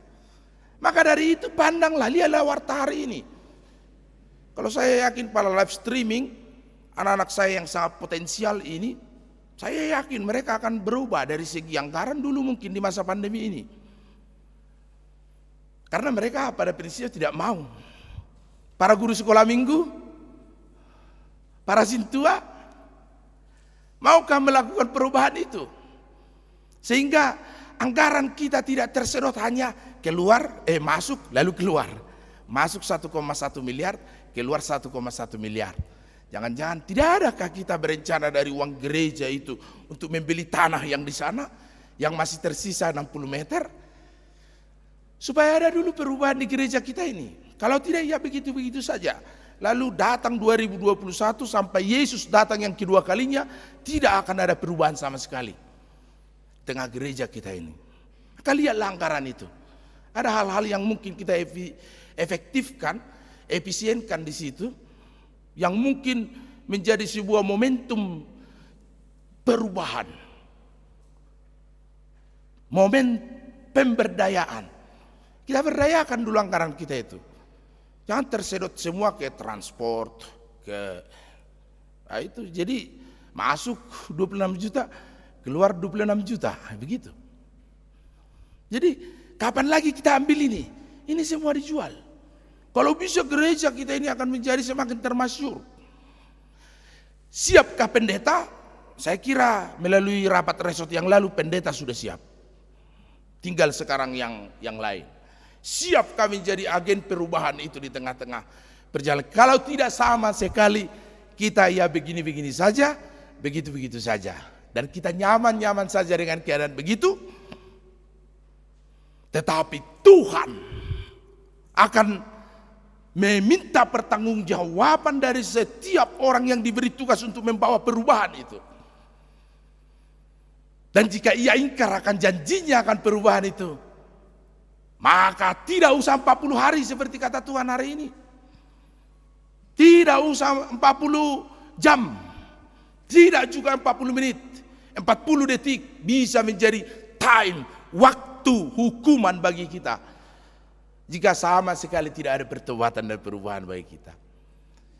Maka dari itu pandanglah, lihatlah warta hari ini. Kalau saya yakin pada live streaming, anak-anak saya yang sangat potensial ini, saya yakin mereka akan berubah dari segi anggaran dulu mungkin di masa pandemi ini. Karena mereka pada prinsipnya tidak mau. Para guru sekolah minggu, para sintua, maukah melakukan perubahan itu? Sehingga anggaran kita tidak tersedot hanya keluar, masuk lalu keluar. Masuk 1,1 miliar, keluar 1,1 miliar. Jangan-jangan tidak adakah kita berencana dari uang gereja itu untuk membeli tanah yang di sana, yang masih tersisa 60 meter? Supaya ada dulu perubahan di gereja kita ini. Kalau tidak, ya begitu-begitu saja. Lalu datang 2021 sampai Yesus datang yang kedua kalinya, tidak akan ada perubahan sama sekali tengah gereja kita ini. Maka lihatlah anggaran itu. Ada hal-hal yang mungkin kita efektifkan, efisienkan di situ, yang mungkin menjadi sebuah momentum perubahan, momen pemberdayaan. Kita berdayakan dulu anggaran kita itu. Jangan tersedot semua ke transport, itu. Jadi masuk 26 juta, keluar 26 juta, begitu. Jadi kapan lagi kita ambil ini? Ini semua dijual. Kalau bisa gereja kita ini akan menjadi semakin termasyur. Siapkah pendeta? Saya kira melalui rapat resort yang lalu pendeta sudah siap. Tinggal sekarang yang lain. Siap kami jadi agen perubahan itu di tengah-tengah perjalanan. Kalau tidak sama sekali, kita ya begini-begini saja, begitu-begitu saja. Dan kita nyaman-nyaman saja dengan keadaan begitu. Tetapi Tuhan akan meminta pertanggungjawaban dari setiap orang yang diberi tugas untuk membawa perubahan itu. Dan jika ia ingkar akan janjinya akan perubahan itu, maka tidak usah 40 hari seperti kata Tuhan hari ini. Tidak usah 40 jam. Tidak juga 40 menit. 40 detik bisa menjadi waktu hukuman bagi kita. Jika sama sekali tidak ada pertobatan dan perubahan bagi kita.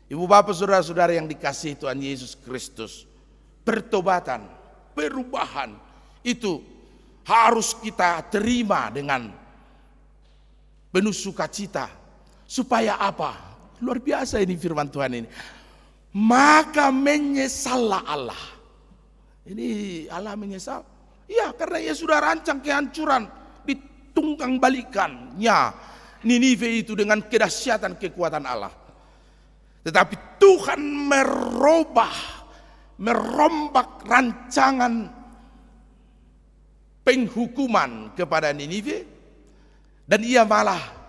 Ibu bapak saudara-saudara yang dikasihi Tuhan Yesus Kristus. Pertobatan, perubahan itu harus kita terima dengan penuh sukacita. Supaya apa? Luar biasa ini firman Tuhan ini. Maka menyesallah Allah. Ini Allah menyesal. Ya, karena ia sudah rancang kehancuran, ditunggang balikannya Ninive itu dengan kedahsyatan kekuatan Allah. Tetapi Tuhan merombak rancangan penghukuman kepada Ninive, dan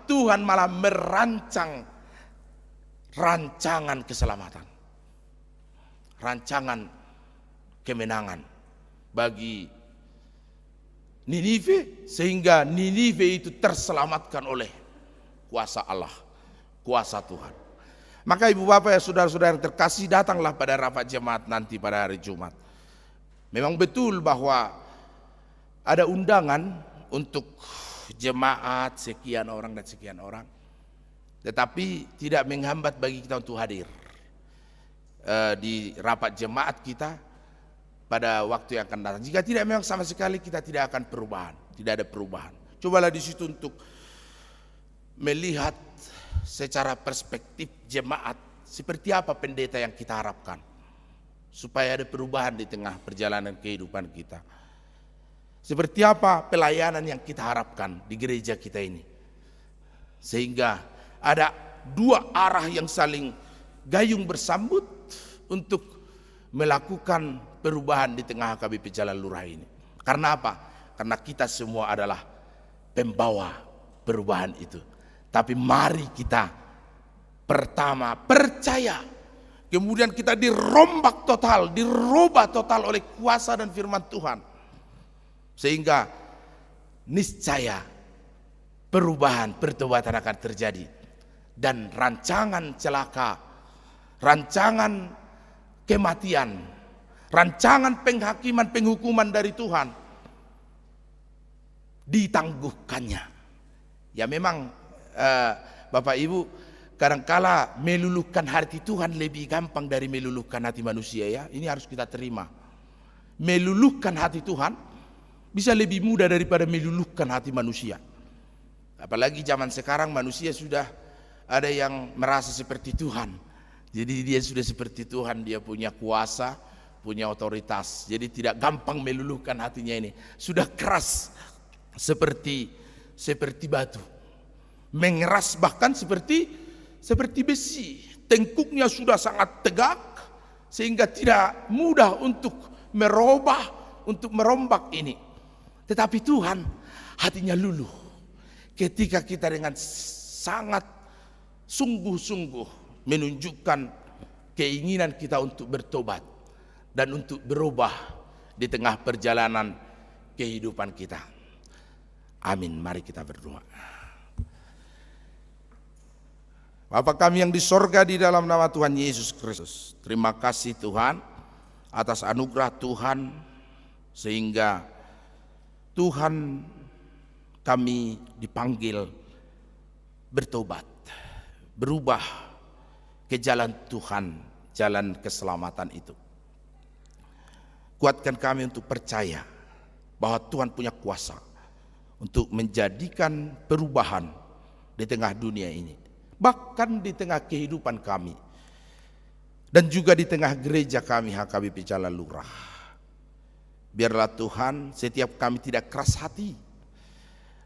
Tuhan malah merancang rancangan keselamatan, rancangan kemenangan bagi Ninive, sehingga Ninive itu terselamatkan oleh kuasa Allah, kuasa Tuhan. Maka ibu bapak ya saudara-saudara yang terkasih, datanglah pada rapat jemaat nanti pada hari Jumat. Memang betul bahwa ada undangan untuk jemaat sekian orang dan sekian orang, tetapi tidak menghambat bagi kita untuk hadir di rapat jemaat kita pada waktu yang akan datang. Jika tidak, memang sama sekali kita tidak akan perubahan, tidak ada perubahan. Cobalah di situ untuk melihat secara perspektif jemaat seperti apa pendeta yang kita harapkan supaya ada perubahan di tengah perjalanan kehidupan kita. Seperti apa pelayanan yang kita harapkan di gereja kita ini, sehingga ada dua arah yang saling gayung bersambut untuk melakukan perubahan di tengah HKBP Jalan Lurah ini. Karena apa? Karena kita semua adalah pembawa perubahan itu. Tapi mari kita pertama percaya, kemudian kita dirubah total oleh kuasa dan firman Tuhan, sehingga niscaya perubahan, pertobatan akan terjadi, dan rancangan celaka, rancangan kematian, rancangan penghakiman, penghukuman dari Tuhan ditangguhkannya. Ya memang Bapak Ibu, kadangkala meluluhkan hati Tuhan lebih gampang dari meluluhkan hati manusia ya. Ini harus kita terima. Meluluhkan hati Tuhan bisa lebih mudah daripada meluluhkan hati manusia. Apalagi zaman sekarang manusia sudah ada yang merasa seperti Tuhan. Jadi dia sudah seperti Tuhan, dia punya kuasa, punya otoritas. Jadi tidak gampang meluluhkan hatinya ini. Sudah keras seperti batu. Mengeras bahkan seperti besi. Tengkuknya sudah sangat tegak sehingga tidak mudah untuk merombak ini. Tetapi Tuhan hatinya luluh ketika kita dengan sangat sungguh-sungguh menunjukkan keinginan kita untuk bertobat dan untuk berubah di tengah perjalanan kehidupan kita. Amin. Mari kita berdoa. Bapa kami yang di sorga, di dalam nama Tuhan Yesus Kristus, terima kasih Tuhan atas anugerah Tuhan, sehingga Tuhan kami dipanggil bertobat, berubah ke jalan Tuhan, jalan keselamatan itu. Kuatkan kami untuk percaya bahwa Tuhan punya kuasa untuk menjadikan perubahan di tengah dunia ini, bahkan di tengah kehidupan kami, dan juga di tengah gereja kami HKBP Jalan Lurah. Biarlah Tuhan setiap kami tidak keras hati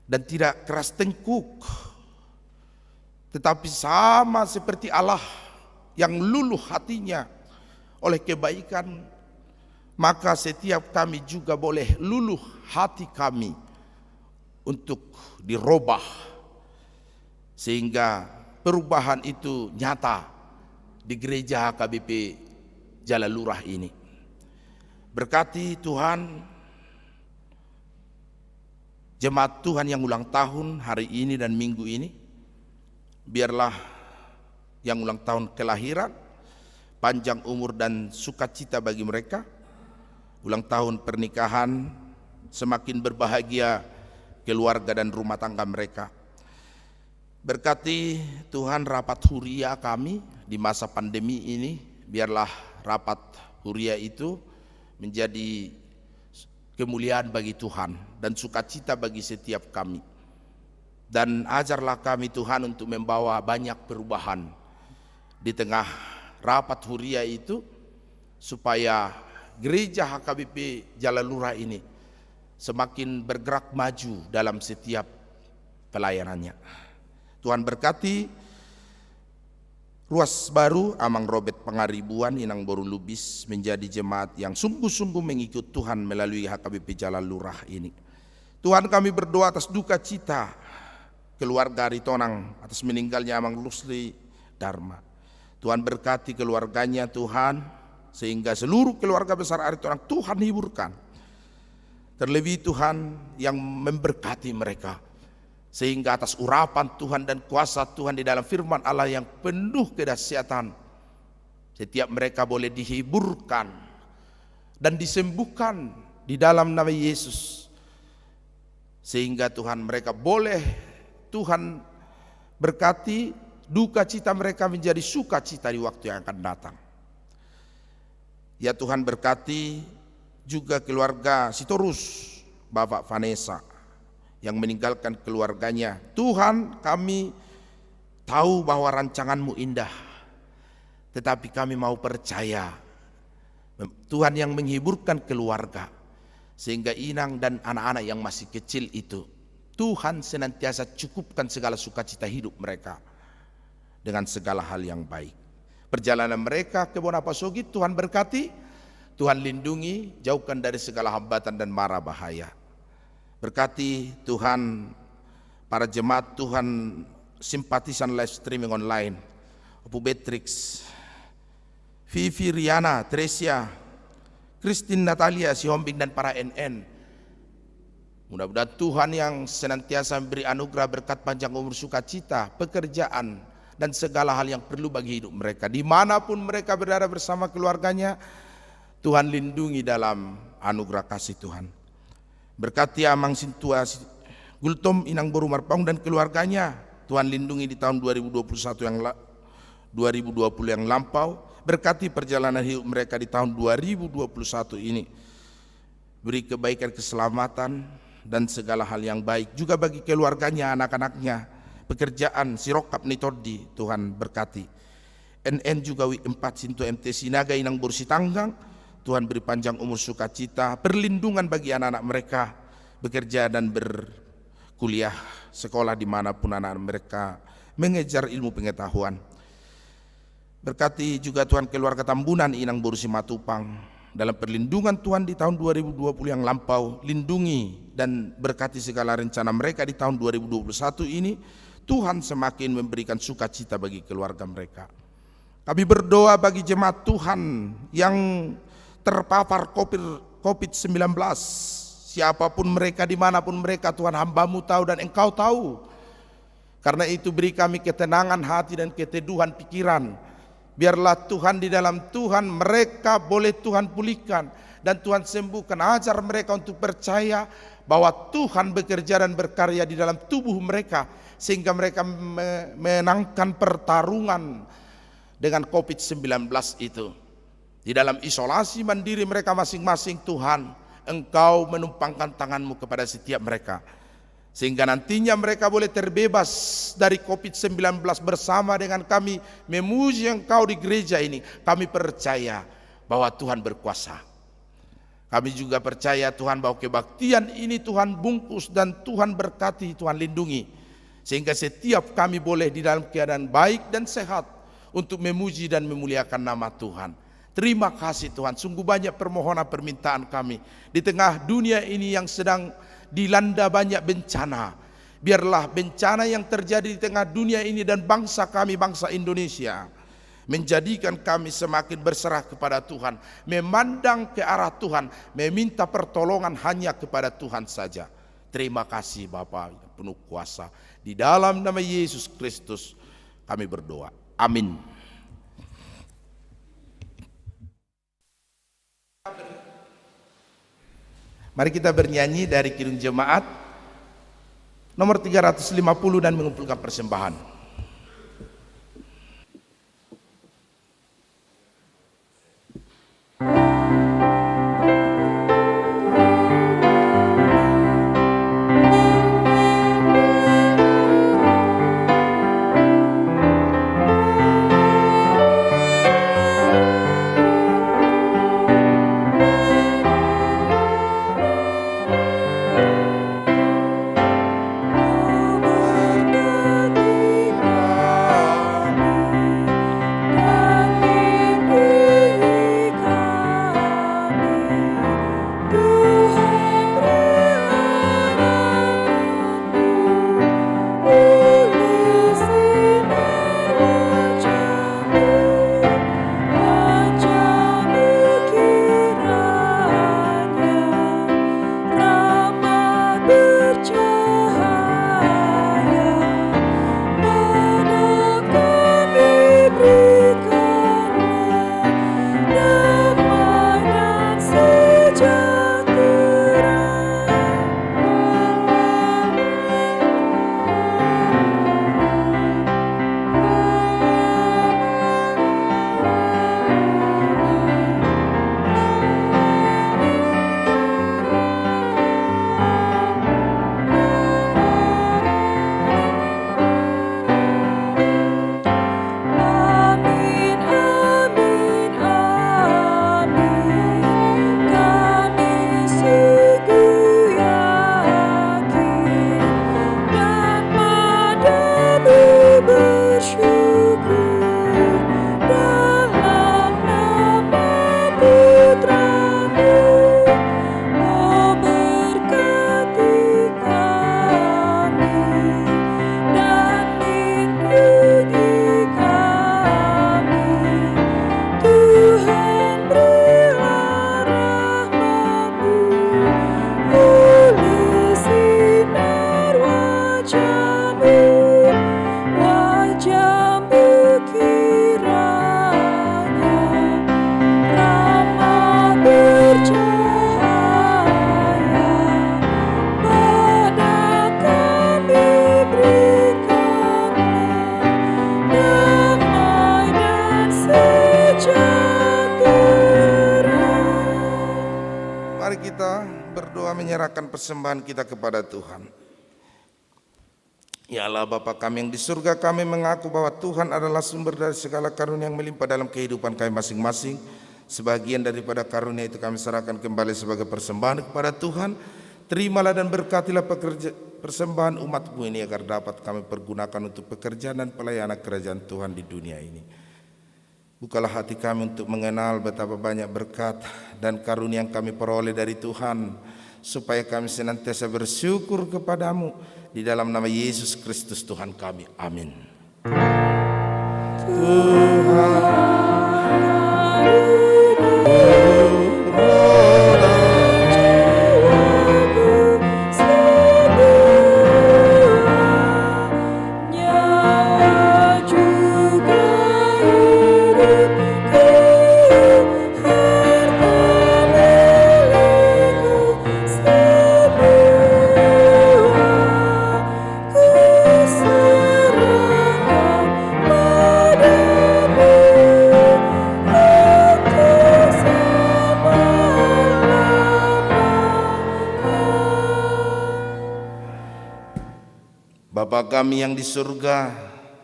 dan tidak keras tengkuk, tetapi sama seperti Allah yang luluh hatinya oleh kebaikan, maka setiap kami juga boleh luluh hati kami untuk dirubah, sehingga perubahan itu nyata di gereja HKBP Jalalurah ini. Berkati Tuhan jemaat Tuhan yang ulang tahun hari ini dan minggu ini. Biarlah yang ulang tahun kelahiran, panjang umur dan sukacita bagi mereka. Ulang tahun pernikahan, semakin berbahagia keluarga dan rumah tangga mereka. Berkati Tuhan rapat huria kami di masa pandemi ini. Biarlah rapat huria itu menjadi kemuliaan bagi Tuhan dan sukacita bagi setiap kami. Dan ajarlah kami Tuhan untuk membawa banyak perubahan di tengah rapat huria itu, supaya gereja HKBP Jalalurah ini semakin bergerak maju dalam setiap pelayanannya. Tuhan berkati Ruas Baru Amang Robert Pangaribuan Inang Boru Lubis menjadi jemaat yang sungguh-sungguh mengikut Tuhan melalui HKBP Jalalurah ini. Tuhan, kami berdoa atas duka cita keluarga Aritonang atas meninggalnya Amang Lusli Dharma. Tuhan berkati keluarganya Tuhan, sehingga seluruh keluarga besar Aritonang Tuhan hiburkan. Terlebih Tuhan yang memberkati mereka, sehingga atas urapan Tuhan dan kuasa Tuhan di dalam firman Allah yang penuh kedahsyatan, setiap mereka boleh dihiburkan dan disembuhkan di dalam nama Yesus, sehingga Tuhan mereka boleh Tuhan berkati duka cita mereka menjadi sukacita di waktu yang akan datang. Ya Tuhan, berkati juga keluarga Sitorus Bapak Vanessa yang meninggalkan keluarganya. Tuhan, kami tahu bahwa rancangan-Mu indah, tetapi kami mau percaya Tuhan yang menghiburkan keluarga, sehingga Inang dan anak-anak yang masih kecil itu Tuhan senantiasa cukupkan segala sukacita hidup mereka dengan segala hal yang baik. Perjalanan mereka ke Bonapasogi Tuhan berkati, Tuhan lindungi, jauhkan dari segala hambatan dan mara bahaya. Berkati Tuhan para jemaat Tuhan simpatisan live streaming online, Opu Beatrix, Vivi, Riana, Tresia, Christine, Natalia, si Hombing dan para NN. Mudah-mudahan Tuhan yang senantiasa memberi anugerah berkat panjang umur, sukacita, pekerjaan dan segala hal yang perlu bagi hidup mereka. Dimanapun mereka berada bersama keluarganya, Tuhan lindungi dalam anugerah kasih Tuhan. Berkati Amang Sintua Gultom Inang Boru Marpaung dan keluarganya, Tuhan lindungi di tahun 2020 yang lampau. Berkati perjalanan hidup mereka di tahun 2021 ini. Beri kebaikan, keselamatan dan segala hal yang baik juga bagi keluarganya, anak-anaknya, pekerjaan Sirokap Nitordi, Tuhan berkati. NN juga W4 Sintu MT Sinaga Inang Boru Sitanggang, Tuhan beri panjang umur, sukacita, perlindungan bagi anak-anak mereka bekerja dan berkuliah sekolah dimanapun anak mereka mengejar ilmu pengetahuan. Berkati juga Tuhan keluarga Tambunan Inang Boru Simatupang dalam perlindungan Tuhan di tahun 2020 yang lampau. Lindungi dan berkati segala rencana mereka di tahun 2021 ini. Tuhan semakin memberikan sukacita bagi keluarga mereka. Kami berdoa bagi jemaat Tuhan yang terpapar COVID-19, siapapun mereka, dimanapun mereka, Tuhan, hamba-Mu tahu dan Engkau tahu. Karena itu beri kami ketenangan hati dan keteduhan pikiran. Biarlah Tuhan, di dalam Tuhan mereka boleh Tuhan pulihkan dan Tuhan sembuhkan. Ajar mereka untuk percaya bahwa Tuhan bekerja dan berkarya di dalam tubuh mereka, sehingga mereka menangkan pertarungan dengan COVID-19 itu. Di dalam isolasi mandiri mereka masing-masing, Tuhan, Engkau menumpangkan tangan-Mu kepada setiap mereka, sehingga nantinya mereka boleh terbebas dari COVID-19 bersama dengan kami memuji Engkau di gereja ini. Kami percaya bahwa Tuhan berkuasa. Kami juga percaya Tuhan bahwa kebaktian ini Tuhan bungkus dan Tuhan berkati, Tuhan lindungi. Sehingga setiap kami boleh di dalam keadaan baik dan sehat untuk memuji dan memuliakan nama Tuhan. Terima kasih Tuhan, sungguh banyak permohonan permintaan kami. Di tengah dunia ini yang sedang dilanda banyak bencana, biarlah bencana yang terjadi di tengah dunia ini dan bangsa kami, bangsa Indonesia, menjadikan kami semakin berserah kepada Tuhan, memandang ke arah Tuhan, meminta pertolongan hanya kepada Tuhan saja. Terima kasih Bapa penuh kuasa. Di dalam nama Yesus Kristus kami berdoa. Amin. Mari kita bernyanyi dari Kidung Jemaat nomor 350 dan mengumpulkan persembahan. Menyerahkan persembahan kita kepada Tuhan. Ya Allah Bapa kami yang di surga, kami mengaku bahwa Tuhan adalah sumber dari segala karunia yang melimpah dalam kehidupan kami masing-masing. Sebagian daripada karunia itu kami serahkan kembali sebagai persembahan kepada Tuhan. Terimalah dan berkatilah persembahan umat-Mu ini agar dapat kami pergunakan untuk pekerjaan dan pelayanan kerajaan Tuhan di dunia ini. Bukalah hati kami untuk mengenal betapa banyak berkat dan karunia yang kami peroleh dari Tuhan, supaya kami senantiasa bersyukur kepadamu. Di dalam nama Yesus Kristus Tuhan kami. Amin. Bapa kami yang di surga,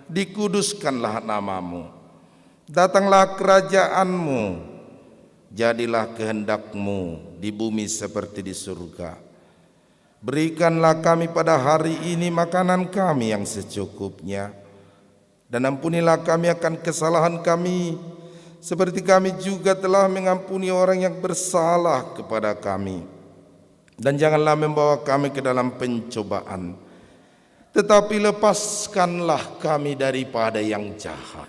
dikuduskanlah namamu. Datanglah kerajaanmu, jadilah kehendak-Mu di bumi seperti di surga. Berikanlah kami pada hari ini makanan kami yang secukupnya, dan ampunilah kami akan kesalahan kami, seperti kami juga telah mengampuni orang yang bersalah kepada kami. Dan janganlah membawa kami ke dalam pencobaan, tetapi lepaskanlah kami daripada yang jahat.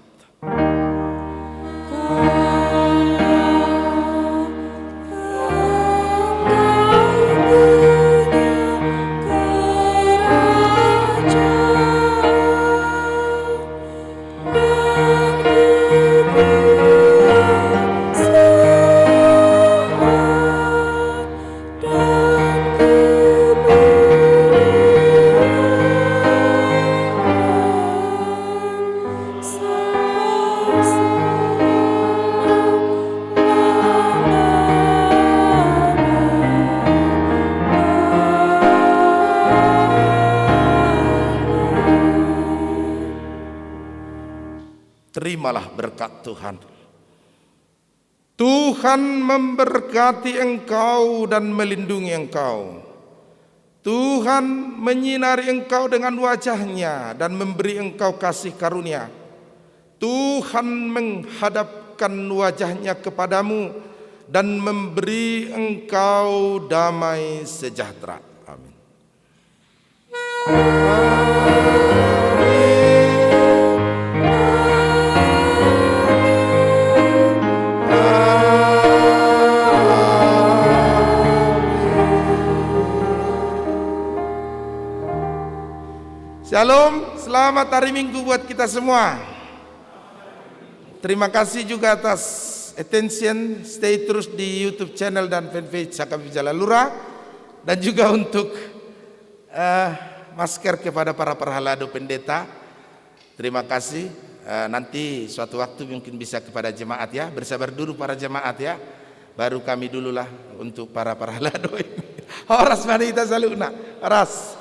Terimalah berkat Tuhan. Tuhan memberkati engkau dan melindungi engkau. Tuhan menyinari engkau dengan wajah-Nya dan memberi engkau kasih karunia. Tuhan menghadapkan wajah-Nya kepadamu dan memberi engkau damai sejahtera. Amin. Shalom, selamat hari Minggu buat kita semua. Terima kasih juga atas attention, stay terus di YouTube channel dan fanpage HKBP Jalalura, dan juga untuk masker kepada para perhalado pendeta. Terima kasih. Nanti suatu waktu mungkin bisa kepada jemaat ya, bersabar dulu para jemaat ya. Baru kami dululah untuk para perhalado ini. Horas manita saluna, horas.